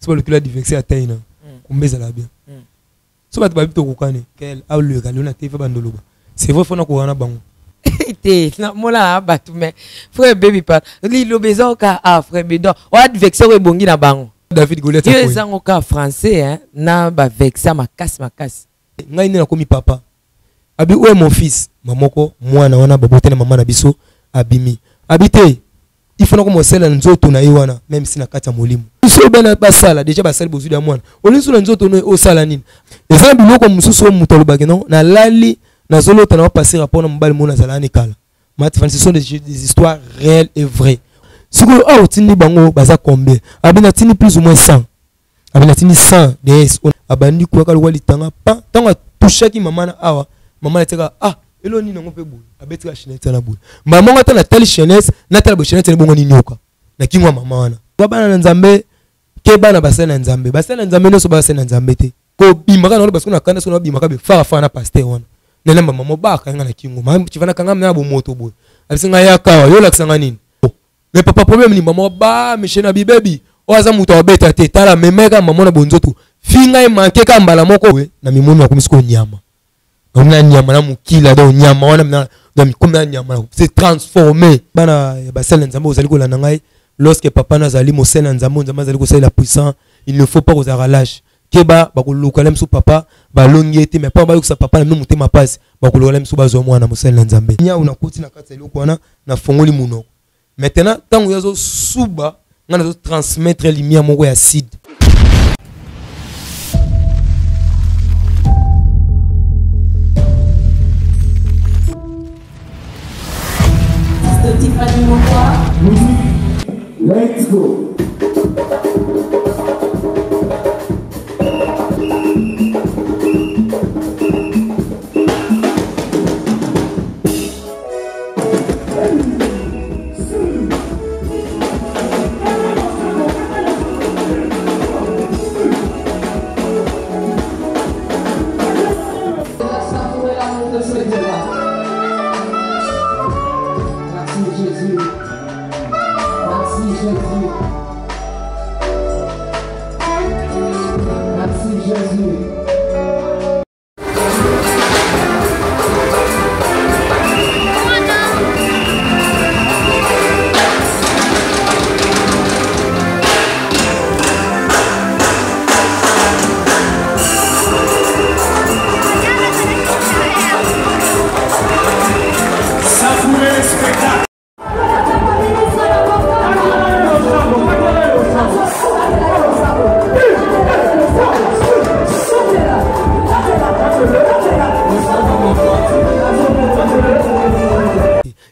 tu vas le cula divexé à taille. Combien ça la bien. So tu vas vite au kokane. Quel a le galon à TV bandoloba. C'est vrai faut na ko na bango. Té na mola batu mais frère baby pas. Li lo bezo ka frère bedon. O vexé we bongi na bango. David Goliath. Tu es en cas français hein na ba vexé ma casse. Ngai na komi papa. Abi où est mon fils? Mamoko mwana wana babote na mama na biso abimi. Habité. Il faut que mosela nzoto na iwana même si na kata molimo. So bena basala déjà basali bozu ya mwana. Olinso na nzoto no osala nini? Eza biloko mususu o mutolo bageno na lali na zolo tana passer rapport na mbali mona zala ni kala. Ce sont des histoires réelles et vraies. Si vous avez tini bango baza combien? Abina tini plus ou moins 100. Abina tini 100 des abandi kwa kalwa litanga pa tanga toucher ki mama na awa. Mama na elo ni nango pe boule abetika chenette na boule mama ngata na tali chenette na tali bo chenette ni bongo ni nyoka na kingwa mama wana bana na nzambe ke bana basana nzambe no so basana nzambe te ko bimaka na parce que na kanda so na bimaka be fa na pasteur wana nele mama baka nga na kingo mama chivana kanga na bo moto boule abisinga yaka yo la kisanga nini mais papa problème ni mama ba mishena bi baby o aza muto abeta te tala memeka mama na bonzoto finga e manke ka mbala moko we na mimoni akomisiko nyama. On a nyama mukila do nyama wana na mikomna nyama c'est transformé bana basel nzambe ozali ko landa ngai lorsque papa nazali mosela nzambe azali ko sala puissant il ne faut pas aux lâche keba bakuluka lemsu papa balongi ete mais pas ba yokusa papa na mutema passe bakuluka lemsu bazo mwana mosela nzambe nya unakuti na kati eloko wana na fongoli munoko maintenant tango yazo suba ngana zo transmettre lumière moko ya acide. Let's go.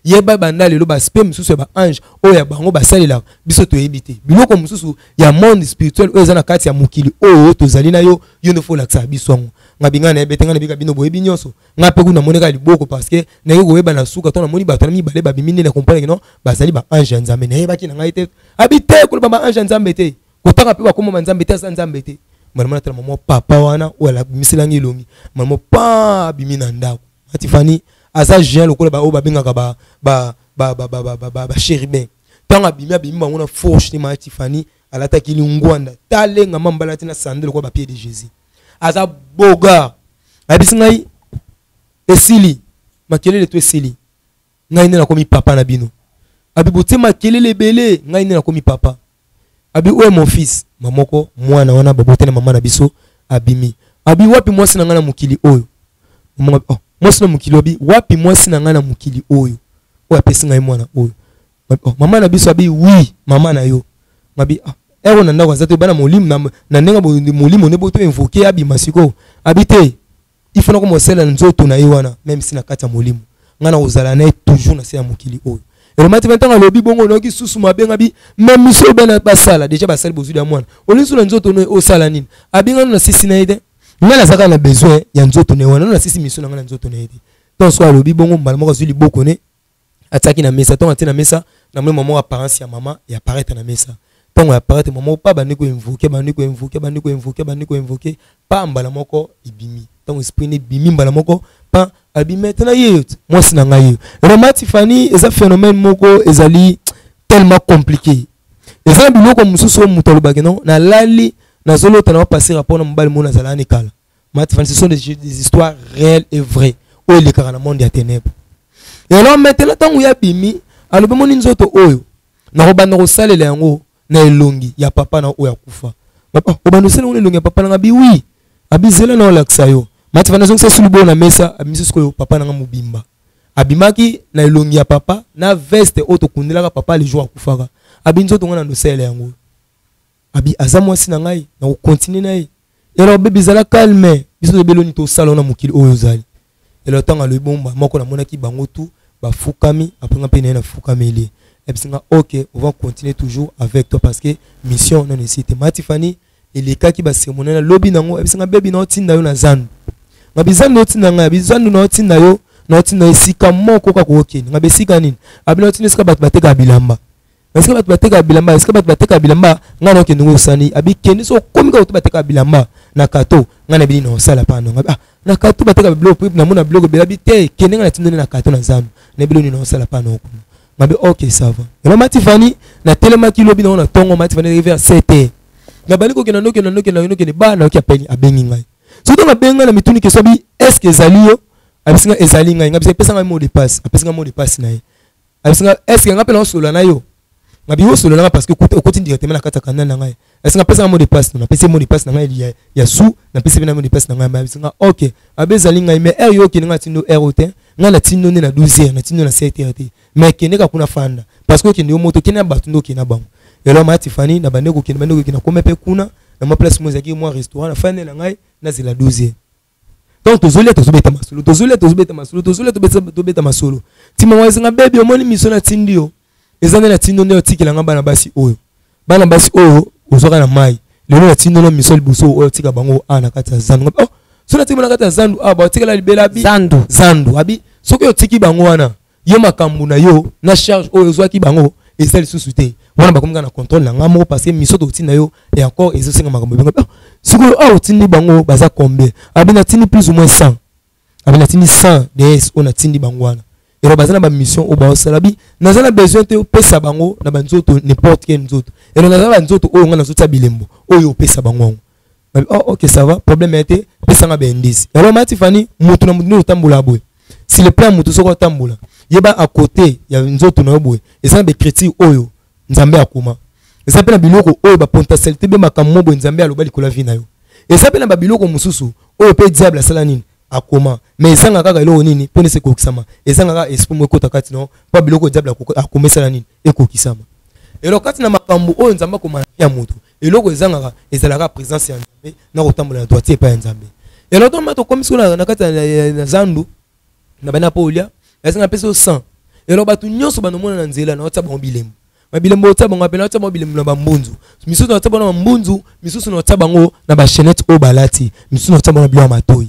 Yeba bandali lo ba spem mususu ba ange oya bango basalela biso to ebité biloko mususu ya monde spirituel oyo zana kati ya mukili oyo tozali na yo ne faut laksa biso ngabinga na ebete ngana bika bino boyebi nyonso ngape kuna moneka liboko parce que na yo weba na suka to na moni bato na mibale ba bimini na comprendre que non bazali ba ange ya nzambe na yeba ki na ngai te habité ko ba ange ya nzambe te kotaka pe ba komo nzambe te sa nzambe te mwana na mama papa wana wala misilangi longi mama pa bimina ndako atifani aza jean lokola ba o ba benga ba chérubin tanga bimia bimba ngona force ni ma Tiffany alata ki lingwanda talenga mambala tina sandale ko ba pied de Jésus aza boga abisingai esili makelele to esili ngai na komi papa na bino abi bote makelele belé ngai na komi papa abi où est mon fils mamoko mwana wana babote na mama na biso abimi abi wapi mwasi na ngana mukili oyo mama mwasi na mukili obi wapi mwasi na ngana mukili oyo oya pesi ngai mwana oyo mama na biso abi oui mama na yo mabi ero na ndako zato bana molimo na ndenga molimo ne boto invoquer abi masiko abi te il faut na ko mosela nzoto na yo wana même si na kata molimo ngana ozala na toujours na se ya mukili oyo ero mati bantanga lobi bongo noki susu mabenga bi même so bana basala déjà basali bozu ya mwana olinso na nzoto no osala nini abi ngana na sisi na ide ngana zaka na besoin ya nzoto ne wana na sisi mission ngana nzoto na ide donc so lobi bongo mbala moko zuli boko ne ataki na mesa tonga tina mesa na mwe maman apparence ya mama ya apparaître na mesa tonga apparaître maman pa baniko invoquer pa mbala moko ibimi tonga esprit ne bimi mbala moko pa abi maintenant yeyot moi sina ngai Roma Tiffany eza phénomène moko ezali tellement compliqué eza biloko mususu mutolo bageno na lali na zolo tana passer rapport na mbali mona zalani kala. Matifani, ce sont des histoires réelles et vraies. Où il est dans le monde des ténèbres. Et alors maintenant tant où y a bimi, alors bimoni nzoto oyo. Na robana rosale le yango na elongi ya papa na oya kufa. Papa, obana sele ngone elongi ya papa na bi oui. Abi zela na olaksa yo. Matifani zonk se sulubo na mesa, abi ko papa na mubimba. Abimaki na elongi ya papa na veste oto kundela papa le jour akufaka. Abi nzoto ngona no sele yango. Abi azamwasi na ngai na continue na ye. Et alors bébé zala calme. Biso beloni to salon na mukili oyo zali. Et le temps à le bomba, moko na monaki bango tout, ba fukami, après nga pene na fukami li. Et puis OK, on va continuer toujours avec toi parce que mission non nécessité. Matifani et les cas qui ba sermoner na lobby nango, et puis nga baby na otinda yo na zandu. Nga bizandu otinda nga, bizandu na otinda yo, na otinda esika moko ka ko okeni. Nga besika nini? Abi na otinda esika bat bateka bilamba. Est-ce que bat bateka bilamba, est-ce que bat bateka bilamba nga na okeni ngosani, abi keni so komika oto bateka bilamba na kato, nga na bini na osala pa no. Ah, na kato bateka blog na mona blog belabi te keni nga na tindone na kato na zanu. Na bini na osala pa no. Nga be OK ça va. Et là Matifani na telema ki lobi na tongo Matifani arrivé à 7h. Na bali ko kena no kena ba na ki apeni abengi ngai. So to na benga na mituni ke sobi est-ce que ezali abisinga ezali ngai nga pesa nga mot de passe, apesinga mot de passe na ye. Abisinga est-ce que nga pena solo na yo. Nga bi solo na parce que okoti directement na kata kanana ngai. Est-ce que pesa mot de passe na pesa mot de passe na ngai ya sou na pesa bina mot de passe na ngai abisinga OK. Abezali ngai mais er yo ki nga tindo ROT nga na tindo na 12h na tindo na 7h. Mais kene ka kuna fanda parce que kene yo moto kene batu ndo kene bango. Et là Matifani na bandeko kene na komepe kuna na ma place mo zaki mo restaurant na fanda na ngai na zela 12h. Donc tozoli tozobeta masolo. Tima wazinga baby omoni miso na tindio. Ezana na tindo ne otikela nga bana basi oyo. Bana basi oyo ozoka na mai. Lelo na tindo no miso libuso oyo tika bango ana kata zandu. Oh, so na tika na kata zandu ba otikela libela bi zandu. Abi soki otiki bango wana. Yo makambu na yo na charge oyo zwaki bango ezali susu te. Wana bakomika na contrôle na ngamo parce que miso to tina yo et encore ezosenga makambu bango. Siko otindi bango baza combien? Abi na tindi plus ou moins 100. Abi na tindi 100 DS on a tindi bango wana. Et bazana ba mission au ba salabi nazana besoin te pesa bango na banzoto n'importe quel nzoto. Et nazana banzoto o ngana nzoto bilembo oyo pesa bango. Oh OK ça va, problème était pesa nga bendisi. Alors Matifani mutu na mutu tambola boy. Si le plan mutu soko tambola yeba à côté ya nzoto na boy. Et ça be critique oyo nzambe akuma. Et ça pe na biloko oyo ba potentialité be makambo bo nzambe aloba likola vi na yo. Et ça pe na ba biloko mususu oyo pe diable sala nini akoma. Mais ezanga kaka elo nini pone se kokisama. Ezanga kaka esprit mo kota kati no pa biloko diable akoma sala nini ekokisama. Et lo kati na makambo oyo nzamba koma ya moto. Eloko ezanga ezalaka présence ya nzambe na kotambola na droite pa ya nzambe. Et lo to mato komiso na kati na zandu na bana polia ezanga peso 100. Et lo batu nyonso banomona na nzela na otsa ba bilembo. Mabilembo otsa bango apena otsa ba bilembo na bambunzu. Misusu na otsa bango na mbunzu, misusu na otsa bango na ba chaînette o balati, misusu na otsa bango na bilo matoi.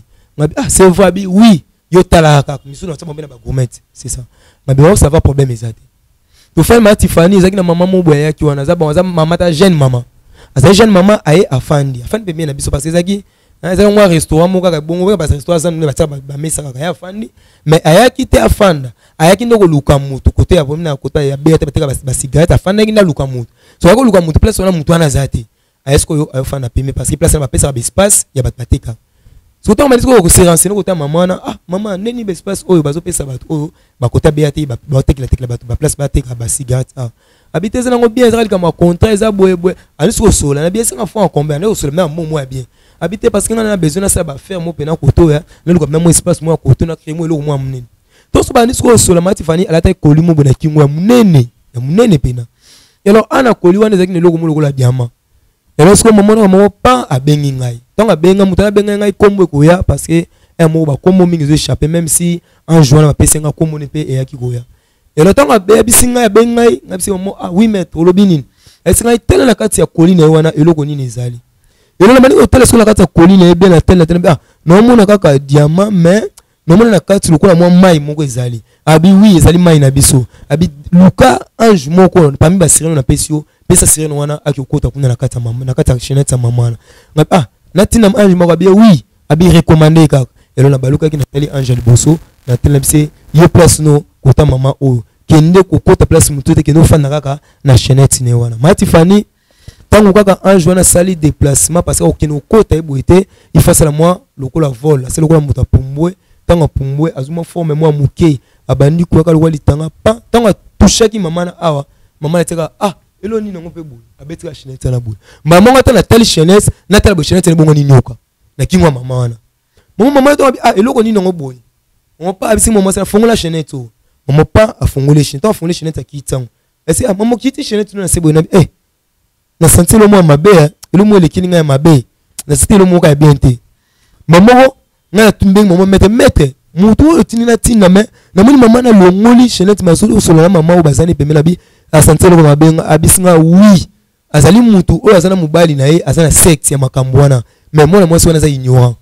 Ah, c'est vrai, oui, yo talaka, miso na tsama na ba gourmet, c'est ça. Mabi wa ça va problème ezate. To faire Matifani ezaki na maman mo boya ki wana za maman ta jeune maman. Aza jeune maman aye afandi. Afandi pe bien na biso parce que ezaki ezaki un restaurant mo kaka bongo ba restaurant za ba tsaba ba mesa kaka ya afandi, mais ayaki te afanda. Ayaki ndoko luka mutu côté ya bomina côté ya beta beteka ba cigarette afanda ki na luka mutu. So ko luka mutu place wana mutu ana zate. Ayesko yo afanda pe parce que place na ba pesa ba espace ya ba bateka. Si vous avez dit renseigné côté maman, ah maman, neni espace oyo bazo pesa bato oyo bakota beati ba tekla bato ba place ba tekla ba cigarette ah habiter ça ngo bien ça comme contrat ça boye ani so sola na bien ça fond en combien na sola même moi bien habiter parce que on a besoin de ça ba faire mo pena koto ya na luka même espace mo koto na créer mo lo mo munene to so ba ni so sola Matifani ala ta koli mo bona kingo ya munene pena et alors ana koli wana zaki ne logo mo logo la diamant et lorsque maman pas a bengi ngai donc a benga mutana benga ngai kombo koya parce que un mot ba kombo mingi zo échapper même si en jouant na pesenga kombo ne pe e yaki koya et le temps a be bisinga ya benga ngai ngabisi mo ah oui maître olobini est-ce ngai tele na kati ya colline wana eloko nini ezali et le mani hôtel sur la kati ya colline e bien na tele ah non mona kaka diamant mais non mona na kati lokola mo mai moko ezali abi oui ezali mai na biso abi luka ange moko parmi ba sireno na pesio pesa sireno wana akikota kuna na kati ya mama na kati ya chenette ya mama na ah natina ange moko abi oui abi recommander kaka elo na baluka ki na tali Angel Bosso na telemse yo place no kota mama o kende ko kota place mutu te kendo fana kaka na chenette ne wana Matifani tango kaka ange wana sali déplacement parce que okino kota eboité il faut ça moi lokola vol c'est lokola muta pumbwe tango pumbwe azuma forme moi muke abandi kwa kalwa litanga pa tango toucher ki mama na awa mama nateka elo ni nango pe boy abetika chenette na boy mama ngata na telle chenette na telle chenette bongo ni nyoka na kingwa mama wana mama to eloko ni nango boy on pas abisi mama ça fongola chenette o mama pas afongole chenette akitango est-ce maman kiti chenette na sebo na na senti le mo mabe le mo le kininga mabe na senti le mo ka bien te maman na tumbe maman mete mutu otinina tina me na moni maman na longoli chenette masolo solo na maman o bazani pembe na bi a senti le mabe abisinga oui azali mutu o azana mubali na ye azana sexe ya makambo wana mais moi na moi sona za ignorant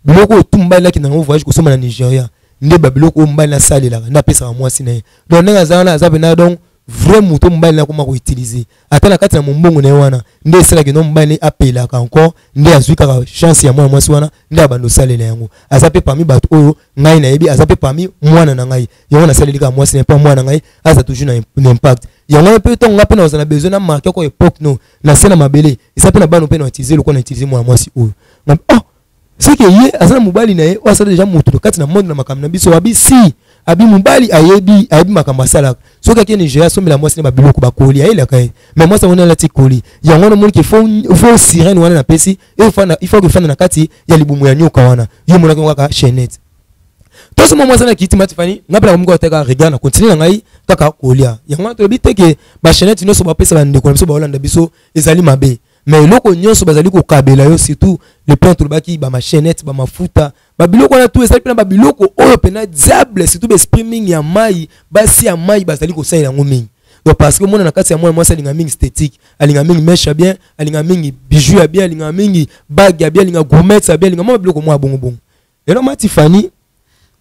biloko tumba la kinanga voyage ko soma na Nigeria nde babiloko mbali na salela na pesa moi sina donc na azana azabe na donc vrai mutu mbali na koma ko utiliser atala kati na mombongo na wana nde sala ke no mbali apela ka encore nde azuika chance ya moi wana nde abando salela yango azape parmi bato oyo ngai na yebi azape parmi mwana na ngai yango na salelika moi sina pas mwana ngai aza toujours na impact yango pe to ngape na ozana besoin na marquer ko époque no na sena mabele isape na bano pe na utiliser loko na utiliser moi si oyo c'est que ye azana mubali na ye o asala déjà mutu kati na monde na makambo na biso abisi abi mubali ayebi makambo sala so kaki Nigeria so mela mwasi na babiloko bakoli ayela kai mais moi ça on a la tikoli yango no moniki faut sirène wana na pesi il faut que fana na kati ya libumu ya nyoka wana yo mona kaka chenette to so moi ça na kiti matifani ngapela mungu ataka regard na continue ngai kaka kolia yango to biteke ba chenette no so ba pesa ba ndeko biso ba Holanda biso ezali mabe mais loko nyonso bazali ko kabela yo surtout le plan to baki ba machenette ba mafuta ba biloko na tout ezali pena ba biloko oyo pena diable surtout be streaming ya mai basi ya mai bazali ko saila ngomingi donc parce que mona na kati ya moi ça linga mingi esthétique alinga mingi mèche bien alinga mingi bijou ya bien alinga mingi bague ya bien alinga gourmet ya bien alinga mo biloko mo bongo bongo lelo matifani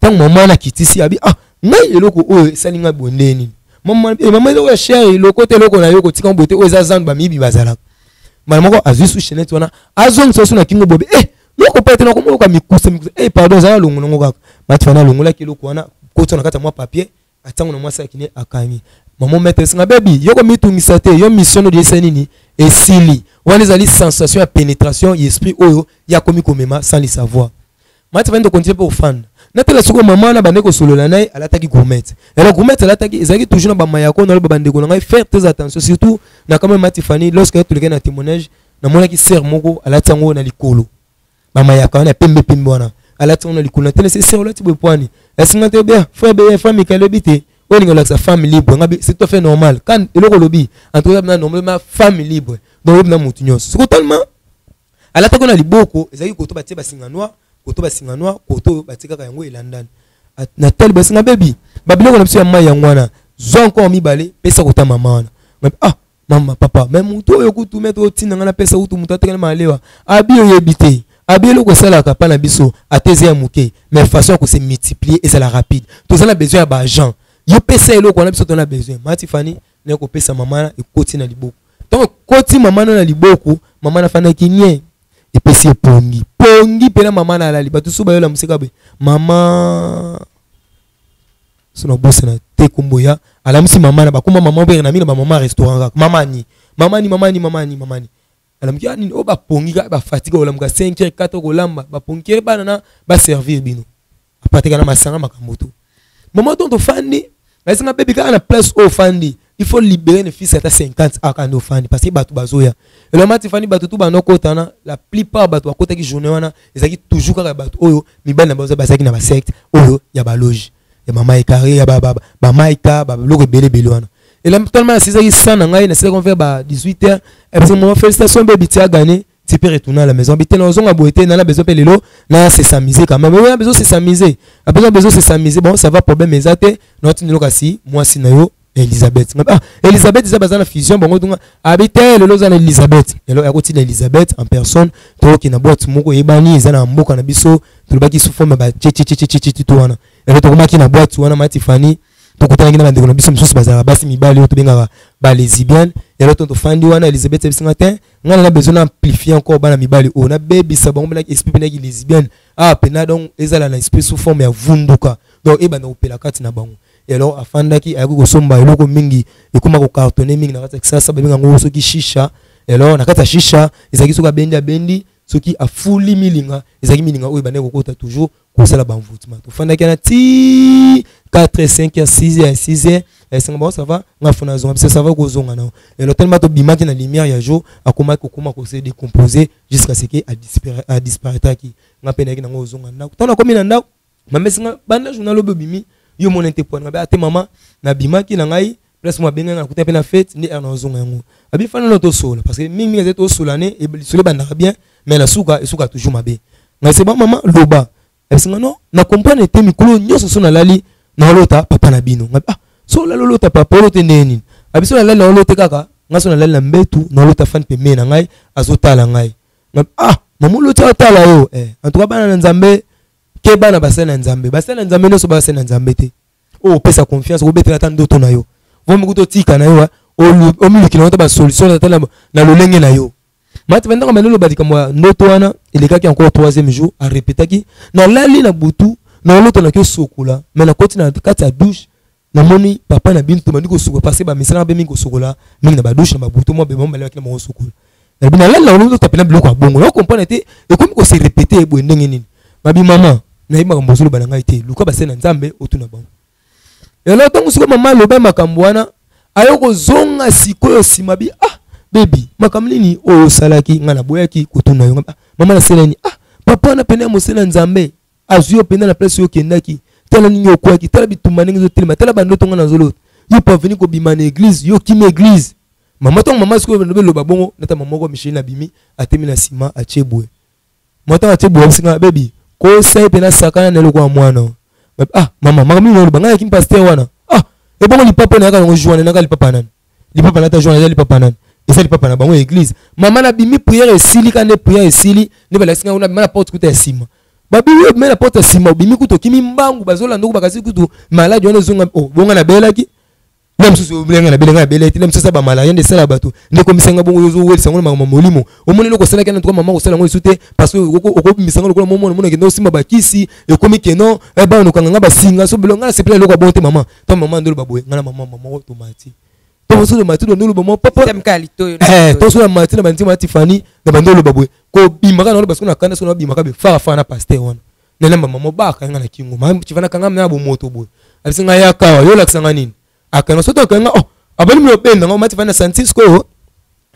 tango mama na kitisi abi ngai eloko oyo salinga bondeni mama eloko ya cher eloko te eloko na yo ko tika mbote oyo za zandu ba mibi bazala maman azusu chenette wana azong so na kingo bobe loko pete na ko ka mikuse pardon za longo longo kaka matifana longo la kiloko wana ko tona kata moi papier atango na moi ça kine akami maman mettre singa baby yoko mitungisa te yo mission de senini esili wana zali sensation ya pénétration y esprit oyo ya komi komema sans le savoir matifana de continuer pour fan natela soko maman na bandeko solola nae alataki gourmet alors gourmet alataki ezaki toujours na ba mayako na ba bandeko na ngai faire très attention surtout na quand même matifani lorsque tu le na témoignage na mona ki ser moko alatango na likolo ba mayako na pembe wana alatango na likolo tele c'est ser olati bopwani esinga te bien frère famille kalobité olinga la sa femme libre ngabi c'est tout fait normal quand eloko lobi entre na normalement femme libre donc na mutu nyonso soko tellement alatako na liboko ezaki koto batie basinga noir koto basinga noir koto batika ka yango elandani na tel basinga baby babiloko na biso ya mai yango wana zo encore mibale pesa kota mama wana mama papa même mutu oyo kutu mettre otina ngana pesa utu mutu atekana malewa abi oyebite abi eloko sala ka pa na biso ateze ya muke mais façon ko se multiplier et ça la rapide tout ça na besoin ya ba agent yo pesa eloko na biso to na besoin matifani na ko pesa mama na ekoti na liboko donc koti mama na liboko mama na fana kinye epesi pongi pena mama na lali batu suba yo la musika be mama sona bosse na te komboya ala musi mama na bakoma mama be na mina ba mama restaurant mama ni ala muki ani o ba pongi ba fatigue o la muka 5 4 ko lamba ba pongi ba na ba servir bino apateka na masanga makamboto mama tonto fandi mais nga bébé ka na place au fandi il faut libérer les fils à 50 à quand fandi parce que batu bazoya et le mati fandi batu tout ba nokota na la plupart batu akota ki journée wana ezaki toujours ka batu oyo mibali na bazo basaki na ba secte oyo ya ba loge ya mama ekare ya ba maika ba loko belé wana et là tellement c'est ça qui ça na ngai na c'est qu'on fait ba 18h et parce que mon félicitations bébé tu as gagné tu peux retourner à la maison bité na zonga boité na besoin pelelo là c'est s'amuser quand même ouais besoin c'est s'amuser a besoin c'est s'amuser bon ça va problème ezate notre nilo kasi moi sinayo Elisabeth Elisabeth ça bazana fusion bon donc habiter le lozana Elisabeth et là côté Elisabeth en personne to ki na boîte moko ebani ezana mboka na biso to baki sous forme ba tchi to wana et to komaki na boîte wana matifani to kotana ngina bandeko na biso msusu bazala basi mibali to benga ba lesbienne et là to fandi wana Elisabeth bisingatin ngana na besoin amplifier encore bana mibali o na baby ça bon benaki esprit benaki lesbienne pena donc ezala na esprit sous forme ya vunduka donc ebana opela kati na bango et alors afandaki ayako somba eloko mingi ekoma ko cartonner mingi na kati sasa benga ngo soki shisha alors na kata shisha ezaki soka bendi abendi soki a fully milinga ezaki milinga oyo bande kokota toujours kosala ba envoûtement to fanda kana ti 4 5 6 6 5 bon ça va ngafuna zonga parce que ça va kozonga na alors tellement to bimaki na lumière ya jour akoma kokoma ko se décomposer jusqu'à ce que a disparaître ki ngapena ki na ngozonga na tona komi na ndako mamesinga banda journal obimi yo mon interpone ngabe ate mama na bimaki na ngai presque moi benga na kuta pe na fête ni na zonga yango abi fana no to sola parce que mingi mingi to sola ne e sole banda bien mais la souka et souka toujours mabe ngai c'est ba mama loba esinga no na comprendre te mikolo nyoso so na lali na lota papa na bino ngabe ah so la lota papa lota neni abi so la lali na lota kaka ngaso na lali na mbetu na lota fan pe me na ngai azotala ngai ngabe ah mamu lota tala yo en tout cas bana na nzambe ke bana basena nzambe no so basena nzambe te oh pesa confiance ko betela tan doto na yo vomi kuto tika na yo o miliki na ba solution na lolenge na yo mati venda kama lelo badika mwa ndoto wana elekaki encore 3e jour a répétaki na lali na butu na loto na ke sokola mais na koti na kati ya douche na moni papa na bintu bandi ko sokola parce ba misana be mingi ko sokola mingi na ba douche na ba butu mo be mo balaki na mo sokola na bina lali na loto tapena biloko ya bongo na comprendre te e komi ko se répéter e bo ndenge nini babi mama na yima mbozulu bana ngai te luka basena nzambe otuna bango elo tongo siko mama loba makambo wana ayoko zonga sikoyo simabi ah baby makamlini o salaki ngana boyaki kotuna yo mama na seleni ah papa na pena mosela nzambe azuyo pena na place yo kendaki tala ninyo okwaki tala bitumba ndenge zo telema tala bando tonga na zolo yo pa venir ko bima na église yo kimi église mama tongo mama siko loba bongo nata mama ko Michel na bimi atemi na sima achebwe mota achebwe singa baby ko sai pena sakana na lokwa mwana ah mama makamlini no banga yakim pasteur wana ah e bongo lipapa na yaka ngo joane na lipapa nani lipapa na ta joane na lipapa nani et ça le papa na bango église maman na bimi prière esili kane prière esili ne bala singa na na porte kuta sima babi we me na porte sima bimi kuto kimi mbangu bazola ndoko bakasi kuto malade wana zonga oh bonga na belaki même susu blenga na belenga beleti même susu ba malade de sala bato ne komisanga bongo yozo wel sango na mama molimo omoni loko sala kana to mama ko sala ngo sute parce que oko misanga loko momo mona kendo sima bakisi e komi keno e ba no kanga ba singa so belonga se pele loko bonte mama to mama ndolo baboye ngana mama automati to le mati ndolo bomo papa to so le mati na banti mati fani na bandolo babwe ko bimaka na parce que na kana so na bimaka be fa na pasteur wana nele mama baka ngana kingo ma chivana kanga na bo moto boy abisinga yaka yo laksanga nini akana so to kanga oh abali mi obenda ngo mati fana Francisco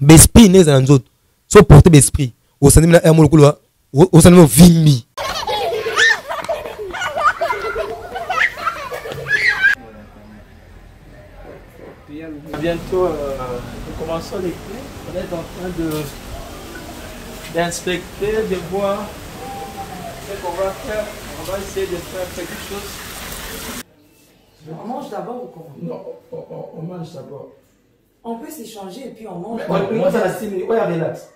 besprit neza na nzoto so porter besprit o sandi na amolo kulwa o sandi no vimbi. Bientôt, nous commençons les clés. On est en train d'inspecter, de voir ce qu'on va faire. On va essayer de faire quelque chose. On mange d'abord ou comment? Non, on mange d'abord. On peut s'échanger et puis on mange. Moi, ça la style. Ouais, relax.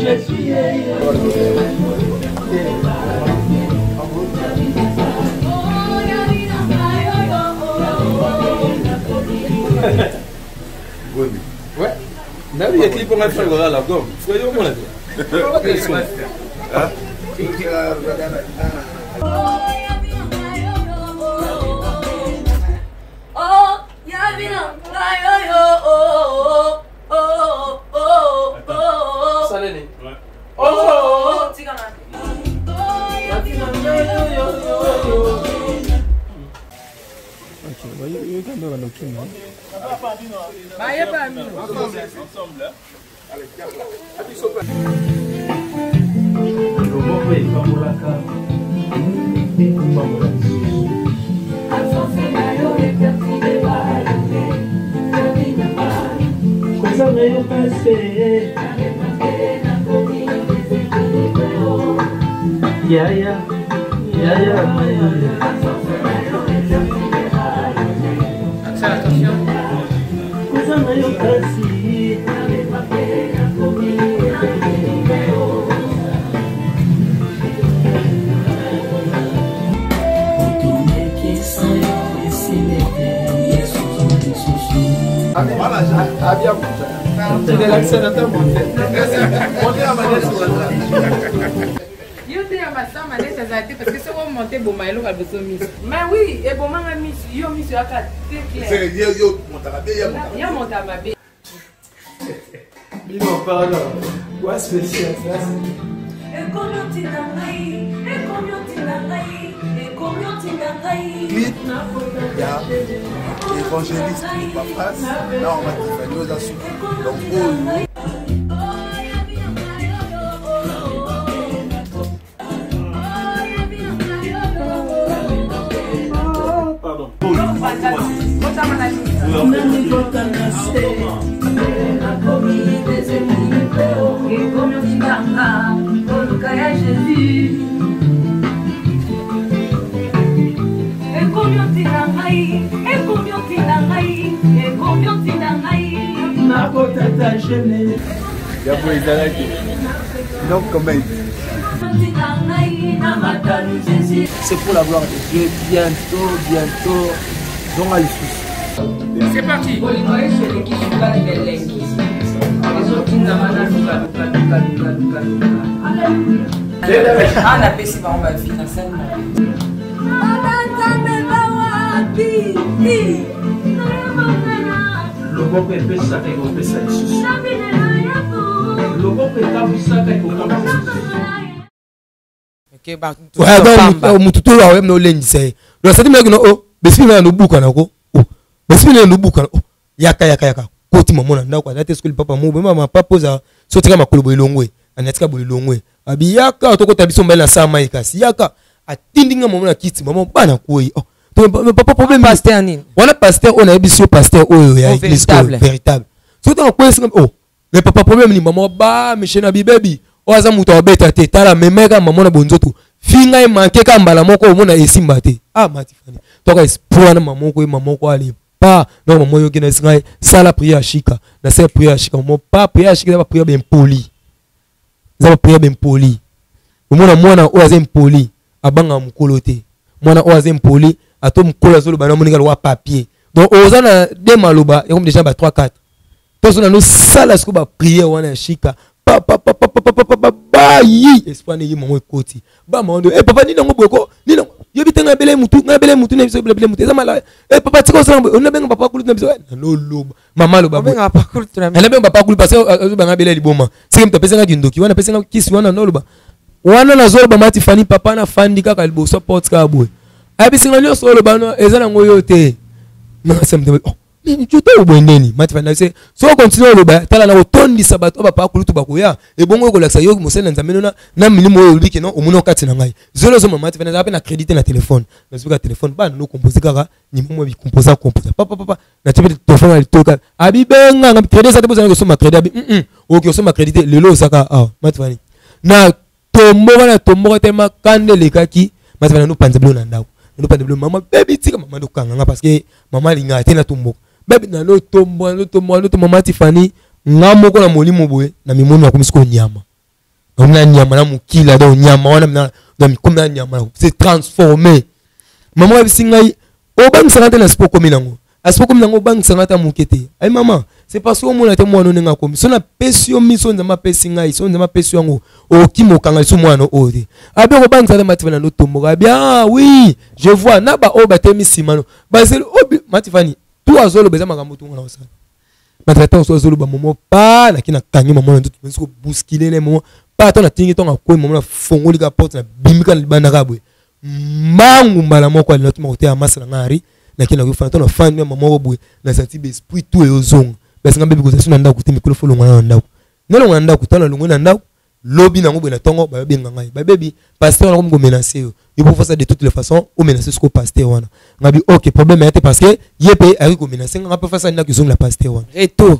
Je suis ouais. Là, il y a clip on a fait la gomme. Soyons au monde. Parce que si on monte bon maïlo va besoin mis. Mais oui, et bon manga mis, yo mis sur la carte clair. C'est yo monta Ya monta ma bé. Bino pardon. Quoi spécial ça? Et combien tu n'as évangéliste ma phrase là on va dire aux assous donc Pardon. C'est pour la gloire de Dieu, bientôt, donc à l'issue. C'est parti. mututu wa wem no lenji say do sati me no o besina no buka na ko o besina no buka o yaka koti mama na ndako na te school papa mo mama papa za so tika makolo boilongwe anatika boilongwe abi yaka to ko tabiso mbele na sama ikasi yaka atindinga mama na kiti mama bana koi oh to papa problème pasteur nini wana pasteur on a bisio pasteur oyo ya église véritable so to ko esinga oh mais papa problème ni mama ba mishena bibebi oza muto obeta te tala memeka mama na bonzoto finga e manke ka mbala moko omona esimba te ah matifani toka espoir na mama ko ali pas non mama yo kina singa sala prière shika na se prière shika mo pas prière shika ba prière bien poli za prière bien poli omona mwana oza impoli abanga mukolo te mwana oza impoli ato mukolo azolo bana moninga lo papier donc oza na de maloba comme déjà ba 3 4 personne no sala siko ba prière wana shika papa yi espoir ne yimo ekoti ba mondo papa ni nango boko ni nango yebitenga bele mutu na biso bele mutu ezamala papa tiko sala on benga papa kulu na biso no loba mama loba benga papa kulu na biso benga papa kulu parce que benga bele liboma c'est mto pesenga kindoki wana pesenga kisi wana no loba wana na zolo ba mati fani papa na fandi kaka liboso porte ka boy abisinga nyo solo bana ezana ngoyo te na semte mais tu t'es au bondeni mati fani c'est so continue loba tala na otondi sabato papa kulu to bakoya e bongo ko laksa yo mosela nzameno na minimo yo liki no omuno kati na ngai zolo zo mama mati fani za pe na créditer na téléphone na zuka téléphone ba no composer kaka ni momo bi composer papa na tipe téléphone ali toka abi benga ngam crédit ça te besoin que so ma crédit abi OK so ma créditer lelo saka ah mati fani na tombo te makande lekaki mati fani no panzablo na ndako no panzablo mama baby tika mama do kanga parce que mama linga te na tombo baby na no tombo mama Tiffany ngamo ko na molimo boye na mimono na komisiko nyama na nyama na mukila do nyama wana na mikomna nyama c'est transformé mama bisingai obang sangata na spoko minango asipoko minango bang sangata mukete ay mama c'est parce que mona te mwana nenga komi so na pesio miso nzama pesingai so nzama pesio ngo okimo kanga so mwana ode abi ko bang sangata matifana no tombo abi ah oui je vois na ba oba temi simano ba c'est obi matifani tout azolo beza makambo tunga na osala matrata osolo ba momo pa na kina kangi momo na tout ko bousculer les momo pa to na tingi to ngako momo na fongoli ka porte na bimika libanda kabwe mangu mbala moko ali na hotel ya masa na ngari na kina ko fanta na fan me momo bwe na senti be esprit tout ezonga basi ngambe biko sina ndako te mikolo folo ngana ndako nelo ngana ndako tala lungu na ndako lobby na ngobwe na tongo ba benga ngai ba baby pasteur na ko menacer yo il faut faire ça de toutes les façons ou menacer ce ko pasteur wana ngabi OK problème était parce que yepé ari ko menacer nga peut faire ça na kizonga la pasteur wana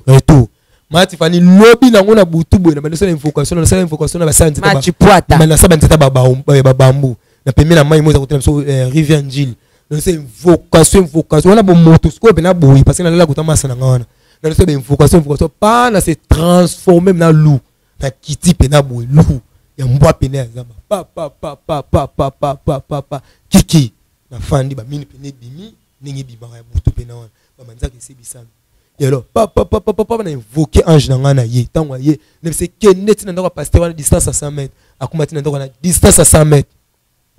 retour mati fani lobby na ngona butu bwe na ba so invocation na ba santé ba mati poata na sa banteta ba bambu na pembe na mai moza ko so rivière Njili na c'est invocation wana bo motoscope na boyi parce que na la kutamasa na ngana na so invocation pas na se transformer na loup na kiti pena boy loup ya mbwa pena zamba pa kiki na fandi ba mini pene bimi ningi bibanga ya butu pena wana ba manzaka ese bisana et alors papa na invoquer ange na ngana ye tango ye ne se keneti na ndako pasteur na distance à 100 mètres akumati na ndako na distance à 100 mètres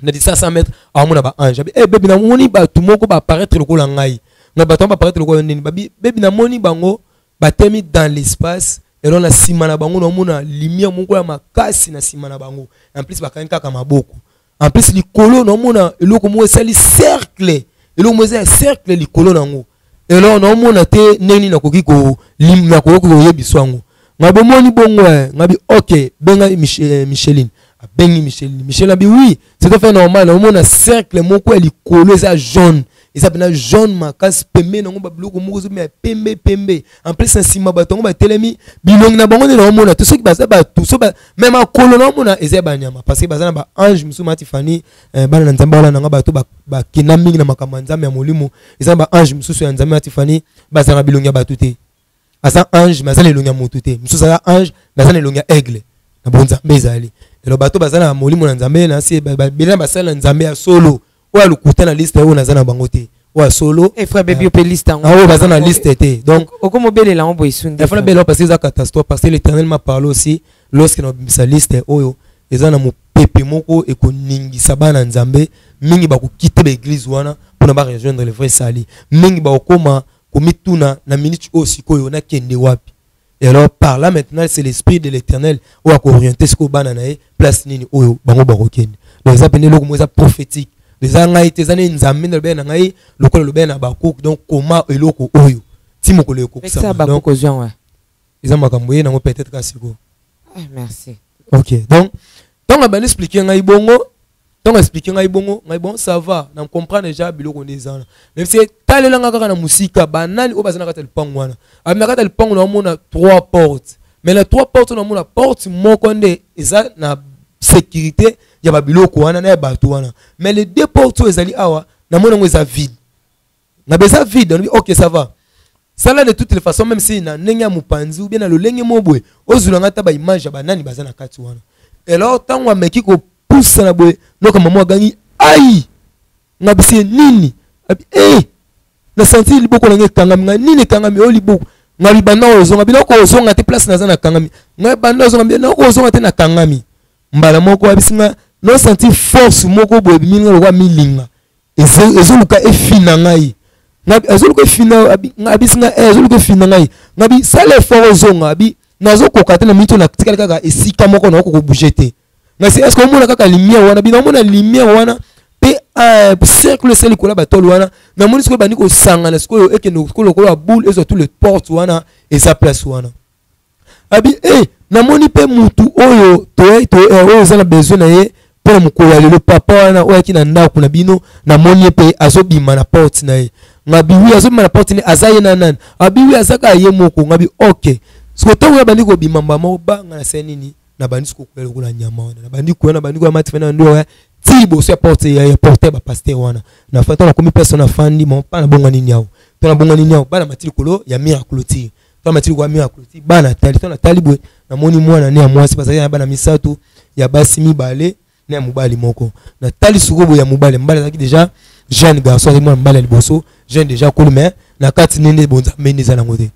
na distance à 100 mètres amona ba ange bébé na moni ba tout moko ba apparaître lokola ngai na bato ba apparaître lokola nini bébé na moni bango batemi dans l'espace et on a sima na bango na mona lumière moko ya makasi na sima na bango en plus ba kanka ka maboko en plus likolo na mona eloko mo esali cercle eloko mo esali cercle likolo nango et là on mona te neni na koki ko lim na koki ko yebiso yango ngabo moni bongo ngabi OK benga Micheline bengi Micheline abi oui c'est tout fait normal on mona cercle moko likolo eza jaune et ça bena jaune makasi pembe nango ba biloko moko zo me pembe en plus nsima batongo ba telemi bilongi na bango na mona tout ce qui basa ba tout so ba même akolo na mona eza ba nyama parce que baza na ba ange musu matifani bana nzamba wala nanga bato ba kinami na makambo nzambe ya molimo eza ba ange musu ya nzambe matifani baza na bilongi ba tuté asa ange baza na bilongi mutu te musu za ange baza na bilongi aigle na bonza mbezali et le bato baza na molimo na nzambe na si bela basala nzambe ya solo ou lukuta na liste oyo nazana bango te ou solo et frère bébé pe liste en ah baza na liste te donc okomo bele la on boisunde il faut bela parce que ça catastrophe parce que l'Éternel m'a parlé aussi lorsque na sa liste oyo ezana mo pepe moko e ko ningisa bana nzambe mingi ba ko quitter l'église wana pour na ba rejoindre le vrai sali mingi ba okoma komituna na minute aussi koyo na kende wapi. Et alors par là maintenant c'est l'esprit de l'Éternel ou à orienter ce ko bana na place nini oyo bango ba kokende donc ça pene loko mo ça prophétique les angai tes années nzambe na ben ngai lokolo lo ben na bakoko donc comment eloko oyo timoko le ko ça bakoko zion ouais ils makambo ye nango peut-être kasiko merci OK donc on va expliquer ngai bongo donc expliquer ngai bongo ngai bon ça va na comprendre déjà biloko ndezana même si talela ngaka na musika banani o bazana kata lipango wana amina kata lipango na mona 3 portes mais les 3 portes na mona porte moko nde eza na sécurité ya babiloko wana na bato wana mais les 2 portes ezali awa na mona ngo eza vide na beza vide on dit OK ça va ça là de toutes les façons même si na ndenge ya mupanzi ou bien na lolenge mobwe ozulanga ta ba image ya banani bazana kati wana et alors tango ameki ko pousse na boye noka mama gangi ai ngabisi nini abi na senti liboko na ngekanga nga nini kanga mi oliboko ngabi bana ozonga biloko ozonga te place na zana kangami ngabi bana ozonga biloko ozonga te na kangami mbala moko abisinga no senti force moko boye minga lokwa milinga ezoluka efina ngai ngabi ezoluka efina abi ngabisinga ezoluka efina ngai ngabi sale fort ozonga abi nazo kokata na mito na tikala kaka esika moko na ko bouger te ngasi est-ce que omona kaka lumière wana bino omona lumière wana pe cercle seli kola batolo wana na moni siko bandi ko sanga na siko eke no ko lokola boule et tous les portes wana et sa place wana abi na moni pe mutu oyo oyo za na besoin na ye pour mukoya le papa wana oyo kina ndako na bino na moni pe azobima na porte na ye ngabi wi azobima na porte ni azaye na nan abi wi azaka ye moko ngabi OK siko to ya bandi ko bimamba mo banga na senini na bandi siko kwela kula nyama wana na bandi ko na bandi ko matifana ndo ti bo so porte ya porte ba pasteur wana na fata na komi personne afandi mo pa na bonga nini yao to na bonga nini yao bana matili kolo ya miracle ti to matili kwa miracle ti bana tali to na talibwe na moni mwana ne ya mwasi parce ya bana misatu ya basi mibale ne ya mubali moko na tali sukobo ya mubale mbale zaki déjà jeune garçon avec moi mbale liboso jeune déjà colme na kati nende bonza meni za na ngote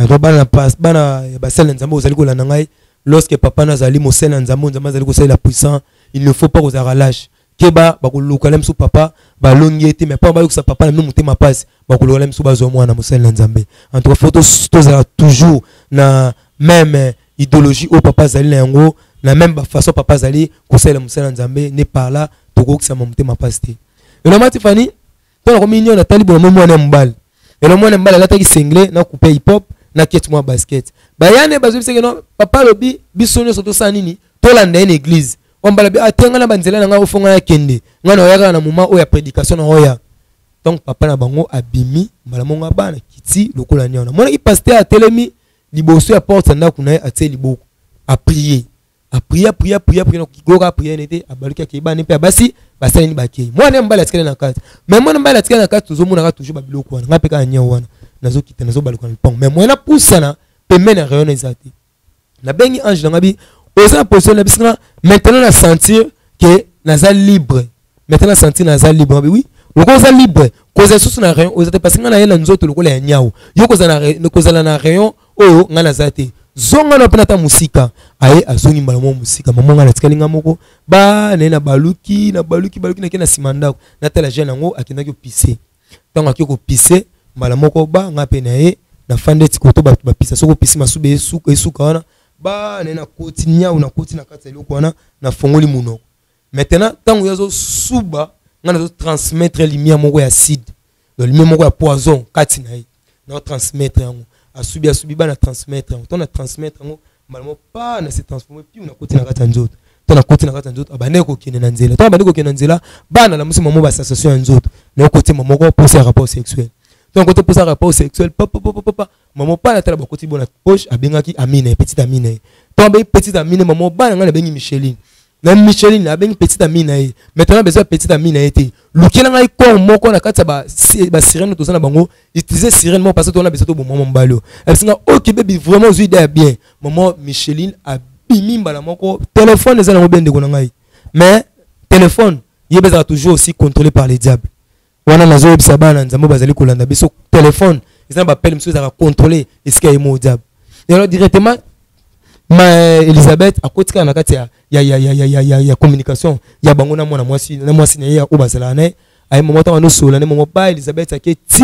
to bana passe bana ya basala nzambo ozali ko la ngai lorsque papa nazali mosela nzambo nzambo azali ko sala puissant il ne faut pas aux relâche keba bakuluka lemsu papa balongi ete mais pas ba yusa papa na mutema passe bakuluka lemsu bazo mwana mosela nzambe en tout cas photos tozala toujours na même idéologie au papa zali na yango na même façon papa zali ko sala mosela nzambe ne par là tokokisa mutema passe te et le mati fani to na kominyo na tali bo mwana mbal et le mwana mbal alataki single na couper hip hop na ket moi basket bayane bazo biseke no papa lobi bisonyo soto sanini to landa en église on bala bi atenga na banzela nga ofonga ya kende ngana oyaka na moment oya prédication na oya donc papa na bango abimi mbala monga bana kiti lokola nyona mona ki pasteur a telemi liboso ya porte na kuna atie liboko a prier na kigoka prier nete abaluka ke bana pe basi basali ni bakei mwana mbala tikana na kati mais mwana mbala tikana na kati tozomona ka toujours babiloko wana ngape ka nya wana nazo kita nazo baluka na pont mais mwana pusana pemene rayon ezati na bengi ange na ngabi osa position na bisina maintenant na sentir que naza libre maintenant sentir naza libre oui loko za libre cause sous na rayon ozate parce nga na yela nzoto lokola ya nyao yo kozala na rayon oyo nga na zate zonga na penata musika aye azongi mbala mo musika maman nga na tikalinga moko ba na baluki na kena simanda na tela jeune ngo akenda ko pisser tant akiko pisser mbala moko ba nga pe na ye na fande tikoto ba pisa soko pisi masube esuka wana ba na koti nyao na koti na kati eloko wana na fongoli munoko maintenant tant yazo suba nga na transmettre lumière moko ya acide le lumière moko ya poison kati na ye na transmettre yango asubi ba na transmettre yango ton na transmettre yango malmo pas na se transformer puis on a koti na kati nzoto ton na koti na kati nzoto abane ko kene na nzela ton abane ko kene na nzela ba na musi mamo ba association nzoto na koti mamo ko pour ses rapports sexuels ton côté pour ses rapports sexuels papa maman pas na tala ba koti bona poche abengaki amine petite amine ton ba petite amine maman ba na bengi Micheline na Micheline na bengi petite amine maintenant besoin petite amine été lukela ngai ko moko na kati ba sirène to sana bango utiliser sirène mo parce que on a besoin to bon maman mbalo elle singa OK baby vraiment je dis bien maman Micheline a bimi mbala moko téléphone ezana mo bende ko ngai mais téléphone yebeza toujours aussi contrôlé par les diables wana nazo ebisa bana nzambo bazali kolanda biso téléphone ezana ba pelle mso za contrôler est-ce qu'il y a mo diable et alors directement ma Elisabeth akotika na kati ya communication ya bango na mwana mwasi na ya obazala na ay momo ta no sola ne momo ba Elisabeth ake ti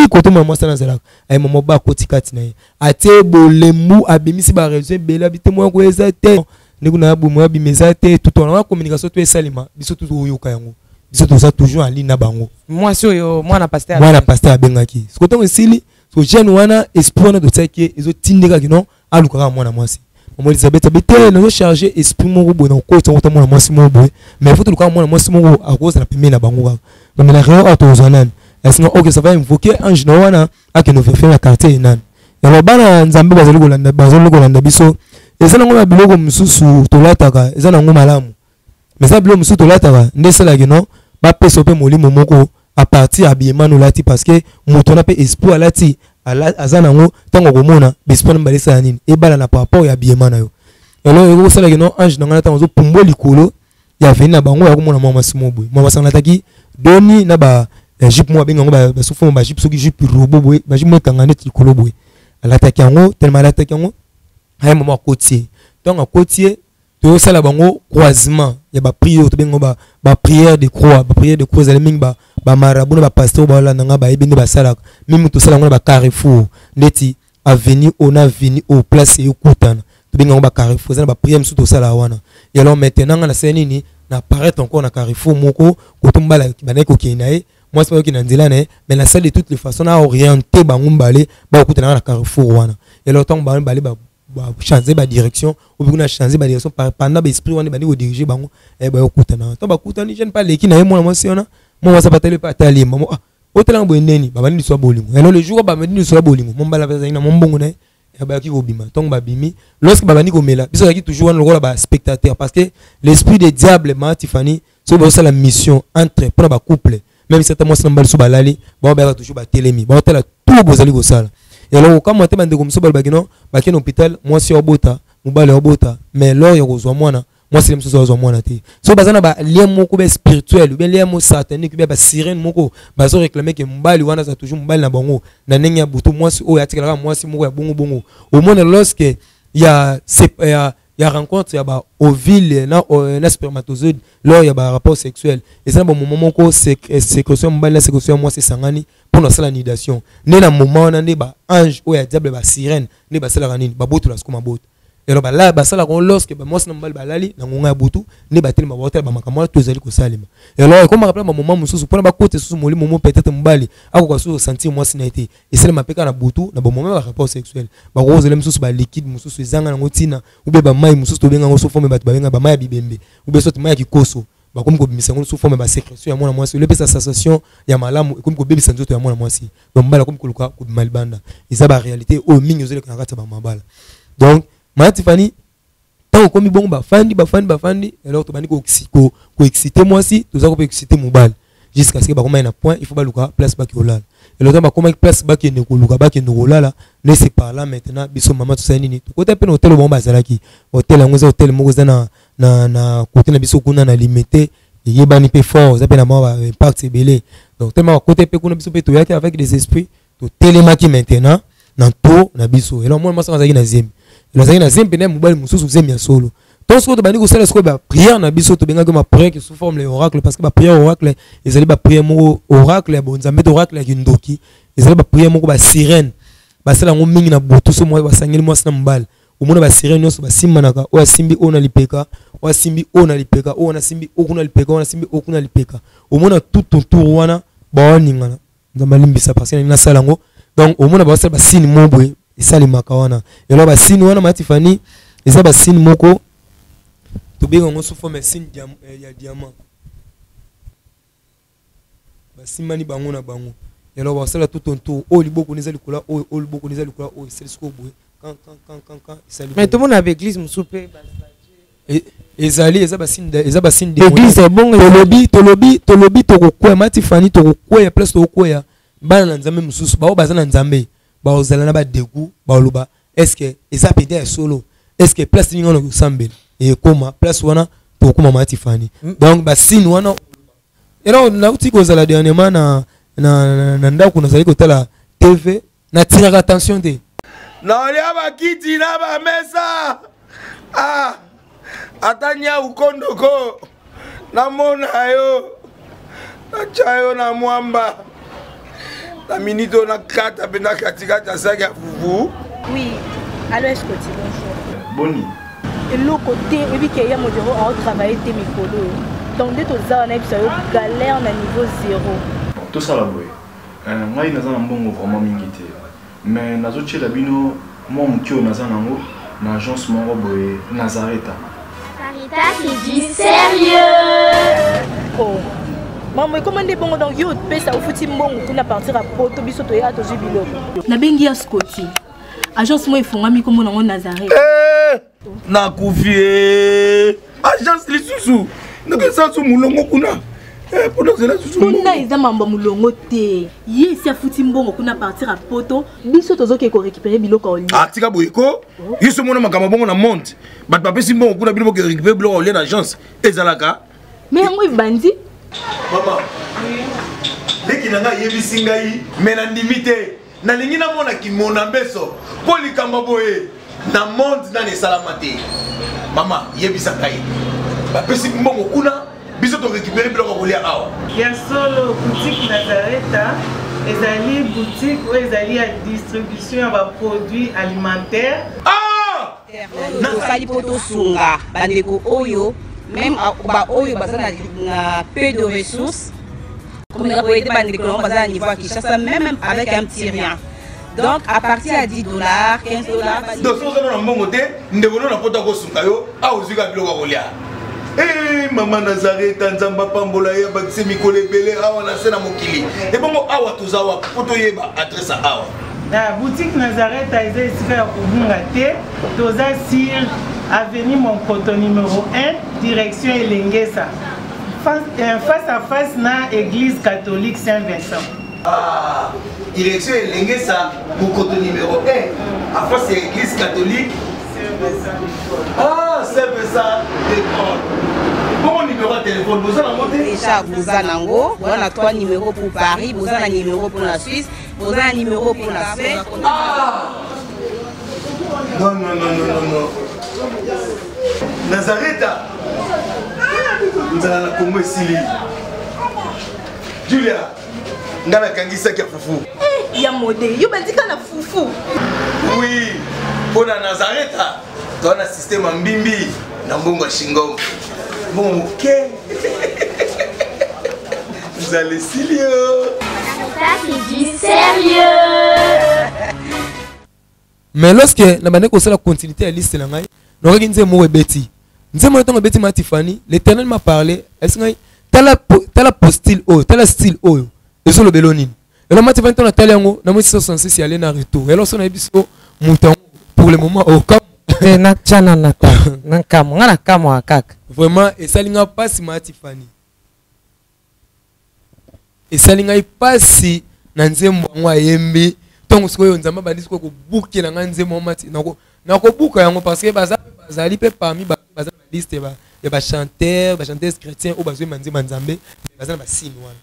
koto mwana mwasi na zala ay momo ba kotika ti na ate bolemu abimisi ba réseau bela bitemo ko ezate ne kuna bu mo abimezate tout en communication to esalima biso tout yoka yango biso to ça toujours en ligne na bango mwasi oyo mwana pasteur abengaki koto esili so jeune wana espoir na to tsaki ezo tindeka kino aluka mwana mwasi Maman Elisabeth abete na charger esprit mon robot na ko to mwana mwasi mo boy mais faut tout le mwana mwasi mo à cause na pemé na bango comme la rien auto zonan est-ce que OK ça va invoquer ange na wana ake no faire na quartier nan ya bana nzambe bazali kolanda biso ezana ngoma biloko mususu to lataka ezana ngoma malamu mais ça biloko mususu to lataka ndesala kino ba peso pe molimo moko à partir habillement no lati parce que mutona pe espoir lati azana ngo tango komona bespana mbalisa nini ebala na papa ya habillement na yo alors eko sala kino ange nanga tango zo pumbo likolo ya veni na bango ya komona mama simobo mama sanga taki doni na ba jupe mo benga ngo ba sufo ba jupe soki jupe robo boy ba jupe mo kangane likolo boy alataki yango tellement alataki yango hay mama kotier donc kotier to sala bango croisement ya ba prière to bengo ba prière de croix za mingi ba marabout ba pasteur ba la nanga ba ebende ba sala même to sala ngo ba carrefour neti avenue on a venu au place et kutana to bengo ba carrefour za ba prière msu to sala wana et alors maintenant na senini na apparaître encore na carrefour moko ko to mbala ba neko kinae moi c'est pas qui na nzela ne mais la salle de toutes les façons na orienter bango mbale ba kutana na carrefour wana et alors tant ba changer ba direction ou bien changer ba direction pendant ba esprit wana ba ni diriger bango e ba okutana to ba kutana je ne pas leki na ye mwana mwasi ona moi ça patele pas tali maman otela ngo ndeni baba ni so bolingo alors le jour ba ni so bolingo mon bala pesa ina mon bongo na ya ba ki ko bima donc ba bimi lorsque baba ni ko mela biso ki toujours wana lokola ba spectateur parce que l'esprit des diables ma Tiffany so ba ça la mission entre pour ba couple même si c'est moi ça mbali so balali ba ba toujours ba telemi ba otela tout bozali ko sala. Et alors, quand moi, je suis comme ça, je suis hôpital, moi, c'est obota, mais là, il y a moi, c'est le même chose. So, bazana lien moko spirituel, ou bien lien moko satanique, ou bien sirène moko, bazo réclamer que mbali wana za toujours mbali na bango, na nenya butu moi si o ya tikala moi si moko ya bongo. Au moins lorsque il y a rencontre, il y a ovule na spermatozoïde, là il y a rapport sexuel. Et ça bon moment ko sécrétion mbali na sécrétion moi c'est sangani pour na sala nidation. Ne na moment na ne ba ange o ya diable ba sirène, ne ba sala ranini, ba botu la skoma botu. Et alors là ba sala kon lorsque ba moi na mbali ba lali na ngonga butu, ne ba telema ba hotel ba makamwa to zali ko salima. Et alors comme rappelle ba moment mususu pour ba côté susu moli moment peut-être mbali ako ko sentir moi sina été. Et c'est le mapeka na butu na ba moment ba rapport sexuel. Ba ko zele mususu ba liquide mususu ezanga na ngotina ou be ba mai mususu to benga ngo so forme ba benga ba mai bibembe. Ou be so mai kikoso. Ba comme ko bimisa ngo so forme ba sécrétion ya mwana mwasi. Le pesa sensation ya malamu comme ko bebisa nzoto ya mwana mwasi. Donc mbala comme ko luka ko malbanda. Isa ba réalité o mingi zele kana kata ba mabala. Donc ma Tiffany tant comme bon ba fandi alors to bani ko exciter moi si to za ko exciter mobile jusqu'à ce que ba comme un point il faut ba luka place ba ki olala et le temps ba comme place ba ki ne ko luka ba ki no olala ne c'est par là maintenant biso mama to sani ni to ko tape no hotel bon ba zalaki hotel ngo za hotel mo za na côté na biso kuna na limité yebani pe fort ça pe na moi impact belé donc tellement côté pe kuna biso pe to yaki avec des esprits to télémaki maintenant na to na biso et là moi ça zaki na zemi la zaki na zemi pe na mobali mususu zemi ya solo donc ce que bani ko sala ce que ba prière na biso to benga que ma prière qui sous forme les oracles parce que ba prière oracle ezali ba prière mo oracle ya bonzambe to oracle ya kindoki ezali ba prière mo ko ba sirène ba sala ngo mingi na boto so mo ba sangeli mo na mbala umona ba sirène nyonso ba simanaka o asimbi o na lipeka o asimbi o na lipeka o na simbi o kuna lipeka o na simbi o kuna lipeka umona tout ton tour wana ba oningana nzamba limbisa parce que na sala ngo donc umona ba sala ba sini mobwe esali makawana elo ba sini wana matifani eza ba sini moko to benga ngo sous forme sini ya diamant ba simani bango na bango elo ba sala tout ton tour o liboko nizali kula o liboko nizali kula o esali sko bwe quand mais tout le monde avec l'église soupé ezali eza ba signe de l'église est bon tolobi to kokwe matifani to kokwe place to kokwe bana na nzambe mususu ba bazana nzambe ba ozala na ba degu ba loba est-ce que eza pede solo est-ce que place ningo no kusambela et koma place wana to koma matifani donc ba signe wana ero na uti ko zala dernièrement na ndako na zali ko tala TV na tiraka attention te na lia bakiti na ba mesa atanya ukondoko na mona yo na chayo na mwamba na minito na kata pena katikata saki ya fufu. Oui, alors est-ce que tu bonjour Boni et l'autre côté et puis qu'il y a mon bureau à travailler tes micros donc dès que ça on a eu galère na niveau 0 tout ça la boy moi il n'a bon vraiment mingité mais nazo tchela bino moi mutio naza nango na agence moko boye Nazareta. Sarita qui dit sérieux. Oh maman comment des bon donc yo pe ça au fouti mbongo kuna partir à poto biso to ya to jibilo na bengi ya Scotty agence moi ifongami comme nango Nazareta na kufie agence lisusu ndeke sansu mulongo kuna pour cela kuna iza mambo mulongo te yesi afuti mbongo kuna partir à poto biso tozoke ko récupérer biloko oli atika boyeko yiso mona makama bongo na monte bat papa simbongo kuna biloko ko récupérer biloko oli na agence ezalaka mais ngo ibandi mama leki nanga yebisi ngai mais na ndimite na lingi na mona kimona mbeso polikamba boye na monte na salama te mama yebisa ngai bapesi mbongo kuna biso to récupérer biloko kolia awa ya solo boutique Nazareta ezali boutique ou ezali ya distribution ya ba produits alimentaires na sali poto sunga bandeko oyo même ba oyo bazana na peu de ressources comme na ko ete bandeko bazana niveau à Kinshasa même avec un petit rien donc à partir à $10 $15 donc so na mbongo te ndeko na poto ko sunga yo awu zika biloko kolia. Maman Nazareta nzamba pambola ya bakise mikole belé awa na sena mokili et bongo awa tozawa poto yeba adresse awa la boutique Nazareta est ici à Kubunga te toza sur avenue Monkoto numéro 1 direction Elengesa face à face na église catholique Saint-Vincent direction Elengesa Monkoto numéro 1 à face à église catholique Saint-Vincent d'école. Bon numéro de téléphone, vous avez monté déjà, vous avez on a 3 numéros pour Paris, vous avez un numéro pour la Suisse, vous avez un numéro pour la Suède. Non. Nazareta. Vous allez la Congo Sili. Julia, ngana kangisa kia fufu. Ya modé, yo bandika na fufu. Oui, pour la Nazareta. Dans un système en bimbi, dans un shingo. Bon, ok. Vous allez sérieux. Sarita qui dit sérieux. Mais lorsque la manière qu'on la continuité à liste, nous avons dit moi Betty. Nous avons dit Betty ma Tiffany. L'Éternel m'a parlé. Est-ce que t'as la postille oh, t'as la style oh, et sur le bélonine. Et là, ma Tiffany t'en a talé en haut. Nous avons dit ça censé s'y aller dans le retour. Et là, on a dit ça mouton pour le moment au cap. Vraiment, et ça n'a pas si ma Tiffany. Et ça n'a pas si nanzembo moi yembe. Donc ce que nous avons dit, c'est que nous avons bouqué parce que bazali pe parmi bazali liste ya ba chanteur ba chanteuse chrétien o bazwe manzi manzambe bazana ba signe wana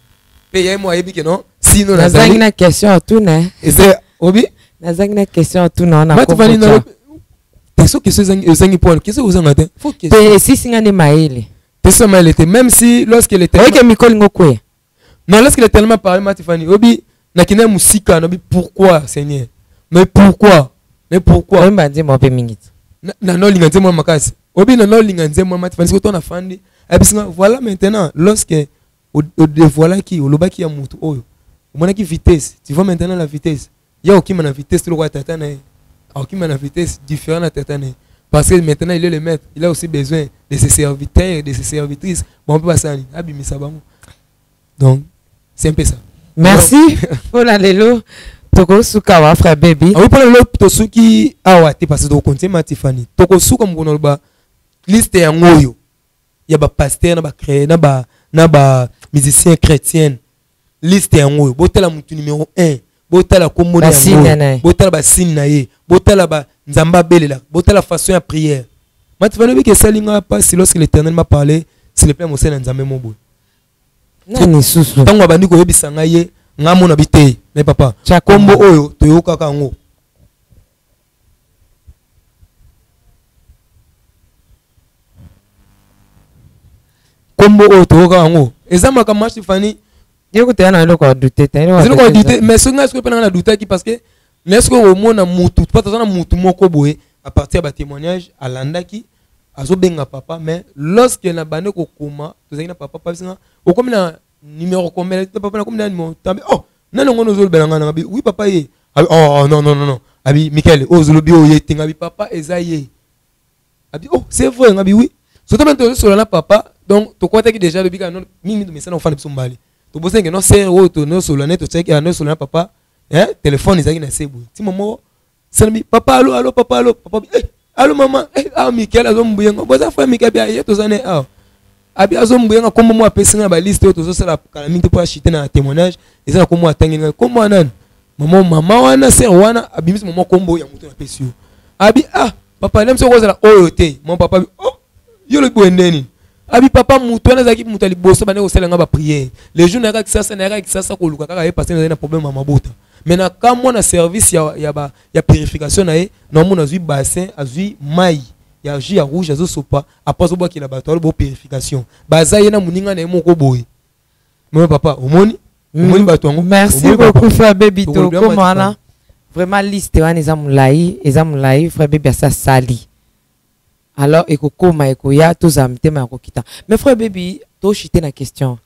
pe ya mo ayebi ke non sino na zali na question tout ne ese obi na zali na question tout non na Matifani na teso question zangi point qu'est-ce que vous en avez faut que pe si singa ne maile teso maile était même si lorsqu'elle était OK Mikolingo kwe non lorsqu'elle est tellement parlé Matifani obi na kina musika no bi pourquoi Seigneur mais pourquoi on va dire moi pe mingiti na no linga nzemo makasi obi na no linga nzemo Matifani ko tona fandi abisinga voilà maintenant lorsque au dévoiler qui au loba qui a mutu oyo on a qui vitesse tu vois maintenant la vitesse il y a aucune vitesse le roi tatana aucune vitesse différente à tatana parce que maintenant il est le maître il a aussi besoin de ses serviteurs de ses servitrices bon on peut pas ça abimisa bango donc c'est un peu ça merci pour la lelo toko suka wa frère baby ah oui pour le to suki awa te parce que to compter Matifani toko suka mkono ba liste ya ngoyo ya ba pasteur na ba musicien chrétien liste ya ngoyo botela mutu numéro 1 botala kombo na ngoyo botala ba signe na ye botala ba nzamba belela botala façon ya prière Matifani bi ke salinga pas si lorsque l'Éternel m'a parlé s'il plaît mo sena nzambe mo boy nani susu tango abandi ko yebisa ngaye ngamo na bité mais papa kombo oyo toyoka kango kombo oyo toyoka kango ezama ka Matifani yoko te na loko douter mais ce nga ce que pendant la douter qui parce que n'est-ce que au monde mutu pas tozana mutu moko boye à partir ba témoignage alandaki azobenga papa mais lorsque na bande ko koma tozaki na papa pasinga o comme na numéro combien papa na comme na numéro tambe oh non ngono zolo belanga na bi oui papa ye oh non abi Michael o zolo bi o ye tinga bi papa ezaye abi oh c'est vrai ngabi oui surtout maintenant sur la papa donc to kwata ki déjà le bika non mingi de message na fana bisombali to bosse que non c'est o to no sur la net to check ya no sur la papa hein téléphone ezaki na sebu ti momo c'est papa allo papa allo maman ah Michael azombuyenga boza frère Michael bia ye to zane ah abi azombuyenga comme moi pesinga ba liste to zo sala kala mingi pour acheter na témoignage ezana comme moi tanginga comme moi nan maman wana c'est wana abi mis maman kombo ya mutu na pesio abi ah papa lem so kozala oyo te mon papa oh yo le boendeni abi papa mutu wana zaki mutu liboso bane ko sala nga ba prière les jours na ka kisasa ko luka kaka ye passer na problème mama bota maintenant quand moi na service ya purification na ye na mon azui bassin azui mai ya jus ya rouge azo sopa après zo boki na bato bo purification baza ye na muninga na moko boy mon papa omoni bato ngo merci beaucoup frère baby to comment là vraiment liste wana eza mulai frère baby ça sali alors ekokoma ekoya tozamte ma kokita mais frère baby to chiter na question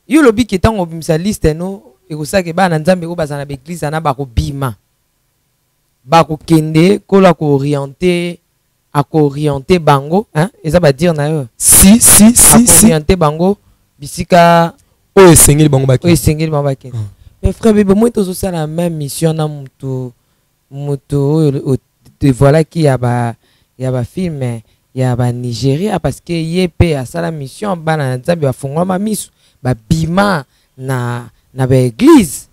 yo lobi ki tango bimisa liste no ekosaka bana nzambe ko bazana ba église na ba ko bima ba ko kende kola ko orienter bango hein eza ba dire na yo si orienter bango bisika o esengeli bango ba mais frère bébé moi tozo ça la même mission na mutu de voilà qui y a ba film ya ba Nigeria parce que yep a ça la mission bana nzambe ba fungwa misu ba bima na ba église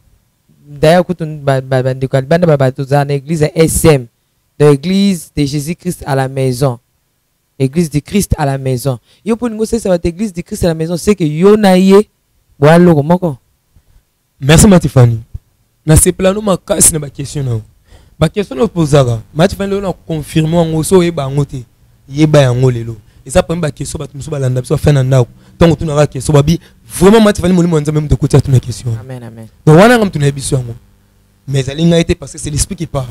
d'ailleurs quand on ba tozana église SM de l'église de Jésus-Christ à la maison église de Christ à la maison yo pour nous c'est ça église de Christ à la maison c'est que yo na ye boalo komoko merci Matifani na se plano makasi na ba question na ba question no posaka Matifani na confirmer ngo so yeba ngote yeba yango lelo eza pa ba question ba tumuso balanda biso fa na ndako donc tu na question babi vraiment Matifani molimo nza même de côté tu na question amen donc wana ngam tu na biso yango mais alinga été parce que c'est l'esprit qui parle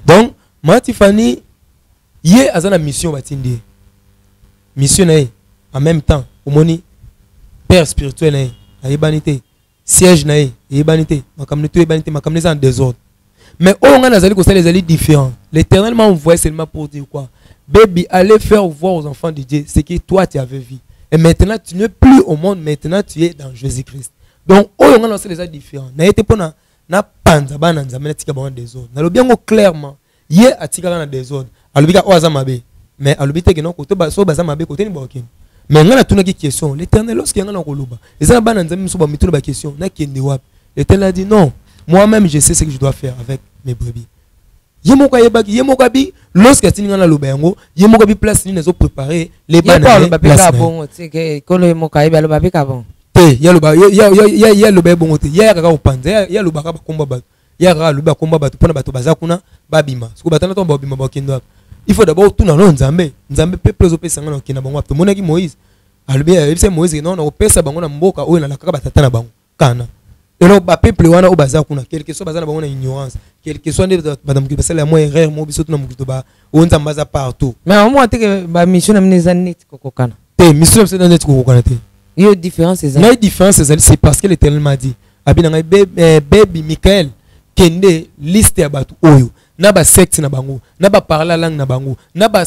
donc Matifani ye azana mission batindi mission na en même temps omoni père spirituel na ayebanité siège na ayebanité makamne to ayebanité makamne en désordre mais on a nazali ko ça les alliés différents l'Éternel m'a envoyé seulement pour dire quoi baby allez faire voir aux enfants de Dieu ce que toi tu avais vu et maintenant tu n'es plus au monde maintenant tu es dans Jésus-Christ donc on a les alliés différents na été pour na panza bana nzambe na tika ba désordre na lo bien clairement ye atika na désordre alobika oaza mabe mais alobite que non côté ba so baza mabe côté ni bokin mais ngana tuna ki question l'Éternel lorsque ngana koloba ezana bana nzambe so ba mituna ba question na kende wapi l'Éternel a dit non moi-même je sais ce que je dois faire avec mes brebis Yemoka yebaki yemoka bi lorsque atinga na lobengo yemoka bi place ni nazo préparer les bananes place bon que kolo yemoka yeba lo babika bon te ya lo ba bon te ya kaka opanza ya lo ba komba ba ya kaka lo ba komba ba pona bato bazakuna babima siko batana to babima ba kendo il faut d'abord tout na nzambe peuple zo pesa ngana kina bango to monaki Moïse alobia yebise Moïse non na pesa bango na mboka oyo na kaka batata na bango kana elo ba peuple wana o bazakuna quelque soit bazana bango na ignorance quelque soit ne badam ki basala mo erreur mo biso na mukito ba on nzambaza partout mais au moins que ba mission na mneza net kokokana te mission na net kokokana te yo différence c'est ça la différence c'est parce que l'Éternel m'a dit abina ngai baby Michael kende liste ya batu oyo na ba secte na bango na ba parler langue na bango na ba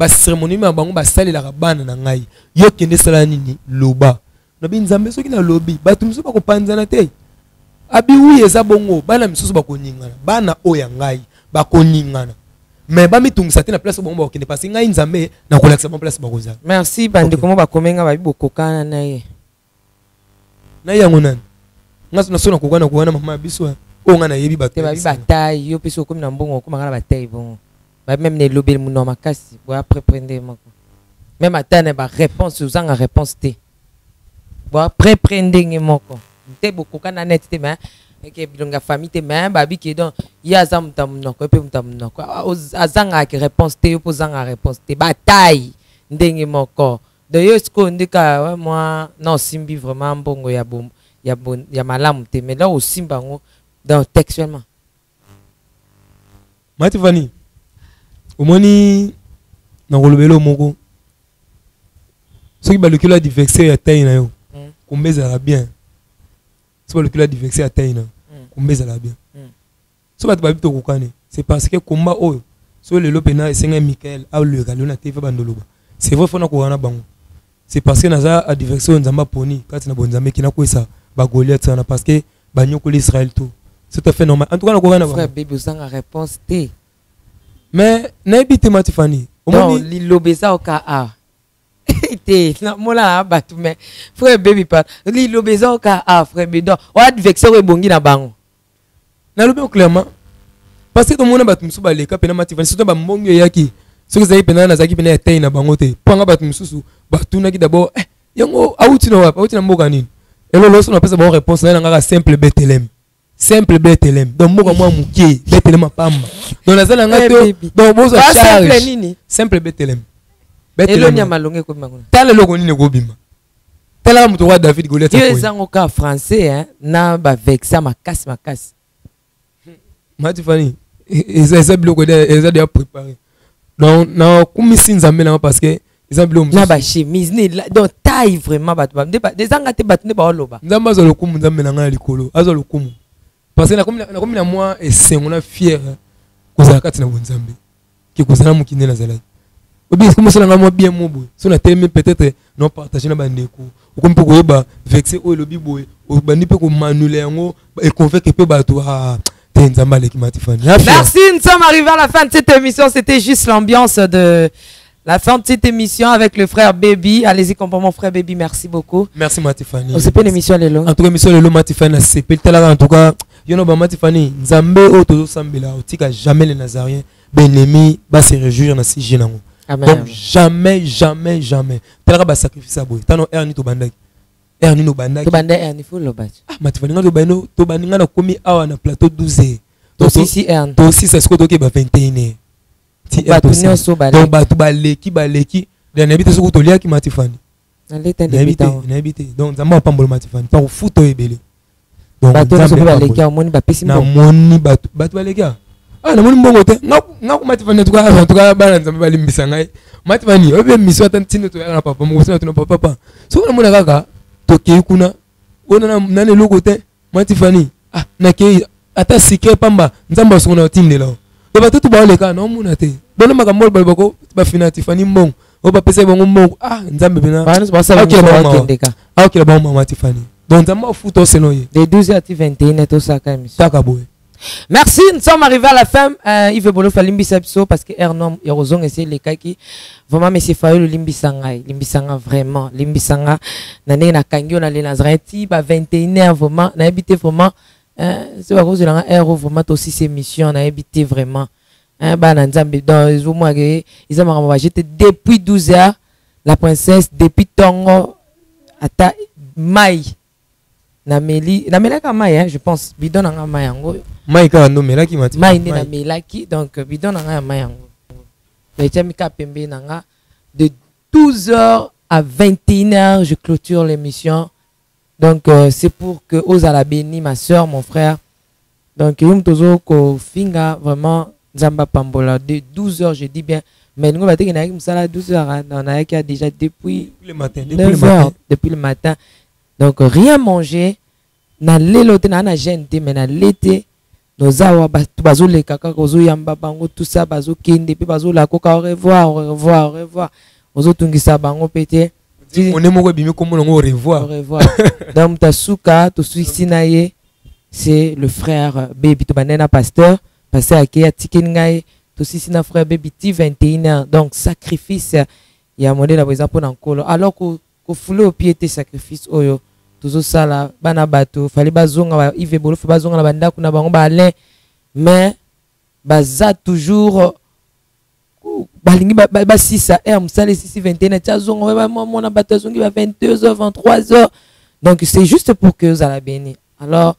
cérémonie na bango ba salela ka bana na ngai yo kende sala nini loba na binzambe soki na lobby batu miso ba ko panzana te abi oui eza bongo bana miso ba ko ningana bana oya ngai ba ko ningana mais ba mitungisa te na place bongo ba kende parce ngai nzambe na ko lakisa ba place ba ko za merci bande comment ba komenga ba bokokana na ye na yango nani ngaso na sona kokana ko wana mama biso onga na yebi bato te babi bataille yo peso comme na mbongo comme ngana bataille bon ba même ne lobel mu no makasi bo après prendre mako même atane ba réponse uzanga réponse te bo après prendre mako te bokokana net te mais que bilonga famille te mais babi ki donc ya za mutamnoko pe mutamnoko azanga ki réponse te yo pozanga réponse te bataille ndenge moko de yo sko ndika moi non simbi vraiment mbongo ya bom ya malamu te mais là aussi bango dans textuellement Matifani omoni na kolobelo moko soki balukila divexer ya taille na yo kombeza la bien so balukila divexer ya taille na kombeza la bien so bat babito kokane c'est parce que combat oyo so lelo pena esenga Michael a le galon na TV bandoloba c'est vrai fona ko wana bango c'est parce que naza a divexer nzamba poni kati na bonzambe kina kwesa ba Goliath sana parce que banyoko l'Israël tout c'est tout à fait normal en tout cas na ko wana frère bébé osanga réponse te mais na ebite Matifani non lilobeza au cas a te na mola batu mais frère baby pas lilobeza au cas a frère bébé donc o advexer o ebongi na bango na lobi clairement parce que to mona batu musu ba leka pena Matifani surtout ba mbongo yaki soki zai pena na zaki pena ya taille na bango te panga batu mususu batu na ki d'abord yango auti na wapa auti na mboka nini elo loso na pesa ba réponse na ngaka simple Bethlehem donc mboka mwa mukie Bethlehem pamba donc nazala ngato donc bozo charge simple Bethlehem elo nya malonge ko mangona tala loko nini ko bima tala muto wa David Goliath ko ezango ka français hein na ba vexa makasi Matifani eza biloko eza déjà préparé donc na kumisi nzambe na parce que eza biloko na ba chemise ni donc taille vraiment ba des angate batu ne ba loba nzambe azo lokumu nzambe na ngala likolo azo lokumu parce que na comme na moi esengo na fier kozala kati na bonzambe ki kozala mukinde na zalaki obi comme ça na moi bien mobo so na tellement peut-être non partager na bandeko okompo ko yeba vexer o lobi boy o bandi pe ko manuler yango et convaincre pe bato merci, nous sommes arrivés à la fin de cette émission. C'était juste l'ambiance de la fin de cette émission avec le frère Baby. Allez-y, comprends mon frère Baby, merci beaucoup. Merci Matifani. On s'est pas l'émission Lelo. En tout cas, l'émission Lelo Matifani, c'est peut-être en tout cas, you know, Matifani, Nzambe Otozo Sambela, Otika jamais les Nazariens, Benemi, va se réjouir dans ces gens. Donc jamais, jamais, jamais. Tel va sacrifice à boy. Tano erni to bandaki. Erni no bandaki. To bandaki erni full lobat. Ah, Matifani nga to bano, to bandinga na komi awa na plateau 12h. To si erni. To si c'est ce que to ke ba 21h. Donc batu baleki de n'habite ce que to ki Matifani. N'habite donc Nzamba pambolo Matifani par foot ebele. Donc batu baleki au moni ba pesi na moni batu baleki. Ah na moni mbongo te nga ko Matifani en tout cas bana Nzamba balimbisa ngai Matifani obe mission atantine to na papa mo sina to na papa so na mona kaka to ke kuna ona na ne logo te Matifani ah na ke ata secret pamba Nzamba so na tindela to batu ba oleka na mona te bona makambo balbako ba Matifani mbongo o ba pesa bongo mbongo ah Nzambe bina ok la bon Matifani donc Nzamba foot selon ye de 12h à 21h to saka émission saka boy. Merci, nous sommes arrivés à la fin. Yves Bolo fait Limbisapso parce que Ernom et Roson essaient les cas qui vraiment monsieur Fayo le Limbisanga vraiment Limbisanga nané na kangyo na les Nazareti ba 21h vraiment na habité vraiment c'est à cause de la air vraiment aussi ces missions na habité vraiment J'étais depuis 12 heures, la princesse, depuis Tongo, ata Mai. Nameli ka Mai, hein, je pense. Bidon na Mai yango. Mai ka no melaki mati. Mai ne na melaki, donc bidon na Mai yango. Mika pembe nanga de 12h à 21h, je clôture l'émission. Donc c'est pour que Ozala béni ma soeur, mon frère. Donc yum tozo ko finga vraiment Zamba Pambola de 12h, je dis bien. Mais nous va dire qu'il y a 12h, on a déjà depuis le matin, depuis le matin. Donc rien manger, na lelote na gente mais na l'été nos awa bazo le kaka kozo yamba bango tout ça bazo kende puis bazo la koka au revoir ozo tungisa bango pété on est mo bimi comme on au revoir donc tasuka to suisi na ye c'est le frère baby to banana pasteur aké atikengaye to suisi na frère baby ti 21h donc sacrifice ya modèle par exemple pour nkolo alors ko foulé au pied sacrifice oyo toujours ça là bana bato fallait bazonga Yves Bolo fa bazonga na banda kuna bango ba Alain mais baza toujours balingi ba 6 à musale 6 21 tazonga ba mona bato zongi ba 22h 23h donc c'est juste pour que vous allez béni alors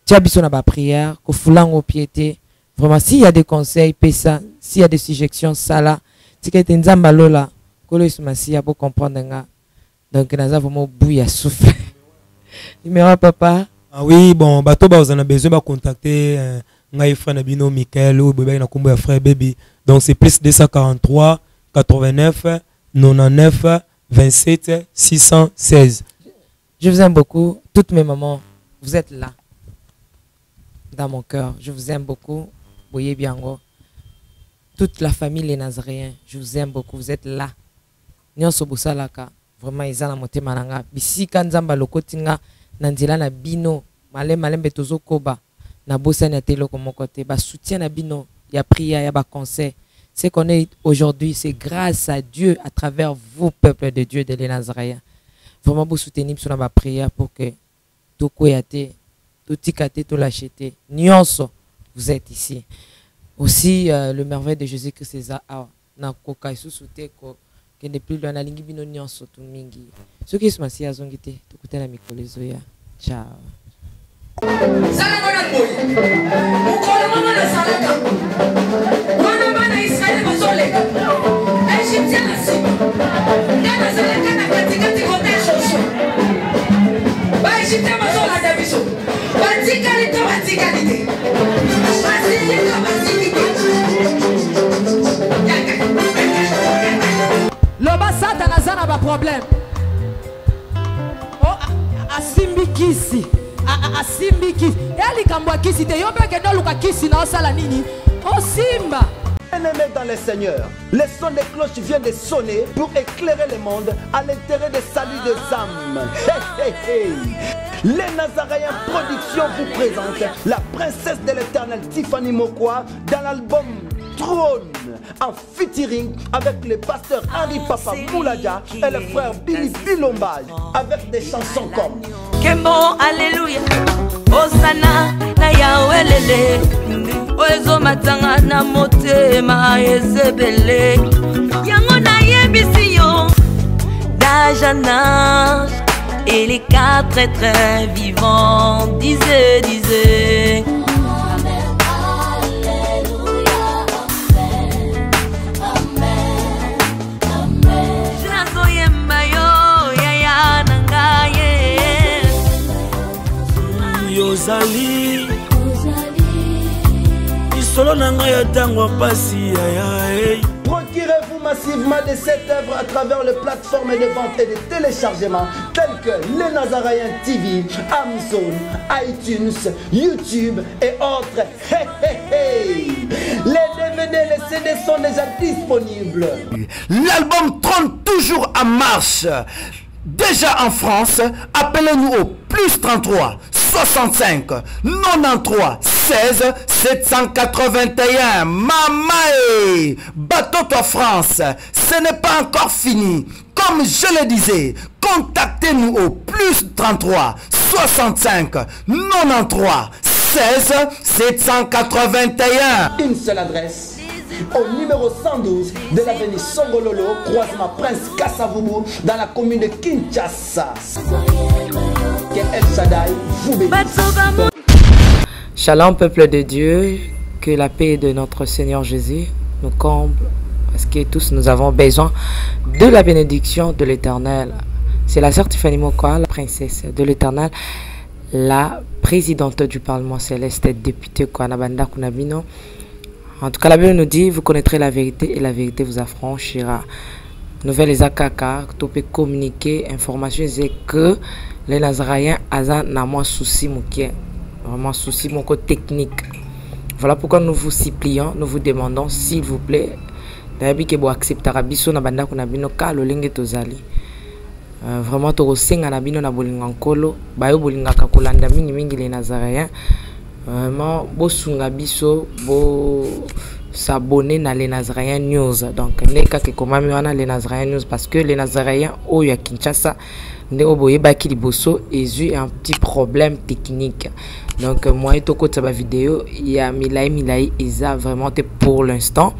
tia biso na ba prière ko fulango au pied vraiment s'il y a des conseils pesa s'il y a des suggestions ça là tikete nzamba lola kolo ismasia pour comprendre nga donc naza vraiment bouya souffle. Numéro papa. Ah oui, bon, bato vous en a besoin de contacter ngai frère Nabino Michael ou bébé na kombo ya frère baby. Donc c'est plus 243 89 99 27 616. Je vous aime beaucoup, toutes mes mamans, vous êtes là dans mon cœur. Je vous aime beaucoup. Boye Biango. Toute la famille les Nazaréens, je vous aime beaucoup, vous êtes là. Nyonso bosalaka. Vraiment ils ont monté malanga bisika nzamba lokotinga nanzela na bino malembe tozo koba na bossa na telo comme côté ba soutien na bino ya prière ya ba conseil c'est qu'on est aujourd'hui c'est grâce à Dieu à travers vous peuple de Dieu de les Nazaréens vraiment vous soutenir sur ma prière pour que tout koyate tout tikate tout l'acheter nyonso vous êtes ici aussi le merveille de Jésus-Christ César na koka sous-souté ko que depuis le nalingi bino nyonso tu mingi ce qui se passe à zongite to kutana mikolo zoya ciao sala bona boy mukolo mama na salaka wana bana Israeli bazoleka Egyptien na sima ngana salaka na katikati kote shosho ba Egyptien bazolaka biso batikali to batikali Loba Satan azana ba problème. Oh asimbikisi. Asimbikisi. Eli kambwa kisi te yobe ke doluka kisi na osala nini? Oh simba. Bien-aimés dans le Seigneur, le son des cloches vient de sonner pour éclairer le monde à l'intérêt des saluts des âmes. Hey, hey, hey. Les Nazaréens Productions vous présentent la princesse de l'éternel Tiffany Mokwa dans l'album Trône en featuring avec le pasteur Henri Papa Moulaja et le frère Billy Bilombage avec des chansons comme Kembo Alléluia Osana na Yahweh Oezo matanga na motema ezebele Yango na yebisi yo d'âge en âge et les quatre êtres vivants disaient Yozali Isolo nanga ya tango pasi ya Procurez-vous massivement de cette œuvre à travers les plateformes de vente et de téléchargement telles que les Nazaréens TV, Amazon, iTunes, YouTube et autres. Hey, hey, hey. Les DVD, les CD sont déjà disponibles. L'album Trône toujours en marche. Déjà en France, appelez-nous au plus 33 65 93 16 781. Mamae, Bateau France, ce n'est pas encore fini. Comme je le disais, contactez-nous au plus 33 65 93 16 781. Une seule adresse. au numéro 112 de l'avenue Songololo, croisement Prince Kassavubu, dans la commune de Kinshasa. Que El Shaddai vous bénisse. Shalom peuple de Dieu, que la paix de notre Seigneur Jésus nous comble, parce que tous nous avons besoin de la bénédiction de l'Éternel. C'est la sœur Tiffany Mokoa, la princesse de l'Éternel, la présidente du Parlement céleste, députée Kwanabanda Kunabino. En tout cas, la Bible nous dit, vous connaîtrez la vérité et la vérité vous affranchira. Nouvelle Ezakaka, tu peux communiquer, information, c'est que les Nazaréens ont moins souci, vraiment souci, mon côté technique. Voilà pourquoi nous vous supplions, nous vous demandons, s'il vous plaît, d'ailleurs que vous accepterez Rabiso na banda kunabino ka lo lenge tozali. Vraiment to senga na bino na bolinga nkolo, bayo bolinga ka kolanda mingi les Nazaréens. Vraiment bo sunga biso bo s'abonner na les Nazaréens News. Donc neka ke komami wana les Nazaréens News parce que les Nazaréens au ya Kinshasa nde oboye baki liboso ezu un petit problème technique. Donc moi et toko taba vidéo il y a milai eza vraiment pour l'instant.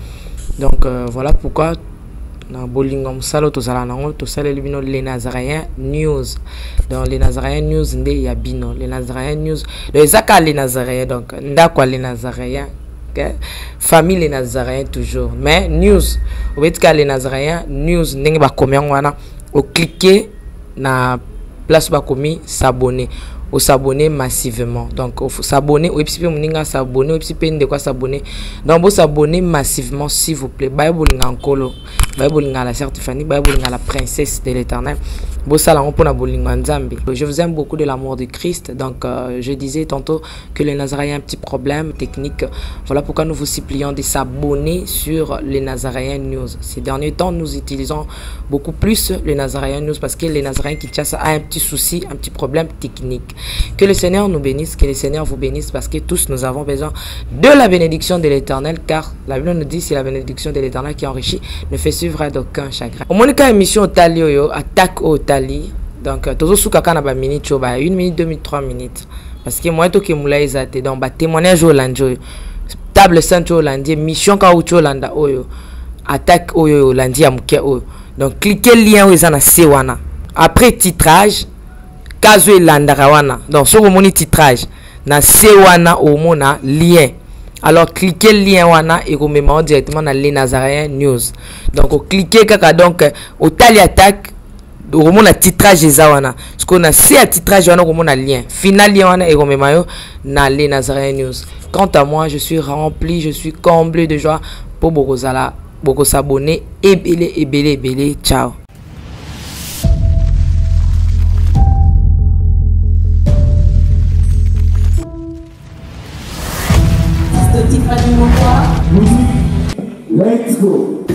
Donc voilà pourquoi na bolinga musalo tozala nango tosala libino les Nazaréens News. Dans les Nazaréens News nde ya bino les Nazaréens News les aka les Nazaréens donc ndakwa les Nazaréens famille les Nazaréens toujours mais news au betka les Nazaréens News ndenge ba komia wana au cliquer na place ba komi s'abonner au s'abonner massivement donc au s'abonner au epipe moninga s'abonner au epipe de quoi s'abonner donc vous s'abonner massivement s'il vous plaît bible ngakolo bible ngala sœur Tiffany bible ngala princesse de l'Éternel bo sala on pona bolinga nzambe. Je vous aime beaucoup de l'amour de Christ. Donc je disais tantôt que les Nazaréens ont un petit problème technique. Voilà pourquoi nous vous supplions de s'abonner sur les Nazaréens News. Ces derniers temps nous utilisons beaucoup plus les Nazaréens News parce que les Nazaréens Kinshasa a un petit souci, un petit problème technique. Que le Seigneur nous bénisse, que le Seigneur vous bénisse parce que tous nous avons besoin de la bénédiction de l'Éternel car la Bible nous dit c'est la bénédiction de l'Éternel qui enrichit, ne fait suivre d'aucun chagrin. Au moins quand émission Tali yo attaque au Tali donc toujours sous kakana ba minute choba 1 minute 2 minutes 3 minutes parce que moi to ke mula ezate donc ba témoignage au lanjo table sainte au landie mission ka au landa oyo attaque oyo landi ya muke oyo donc cliquez lien où ezana sewana après titrage kazo elandaka wana donc sur le titrage na sewana au mona lien. Alors cliquez le lien wana et vous mettez directement dans les Nazaréens News. Donc cliquez kaka donc au tali attaque au mona titrage ezawana. Ce qu'on a c'est à titrage wana au mona lien. Final lien wana et vous mettez dans les Nazaréens News. Quant à moi, je suis rempli, je suis comblé de joie pour Bokozala, beaucoup s'abonner et belé. Ciao. Let's go.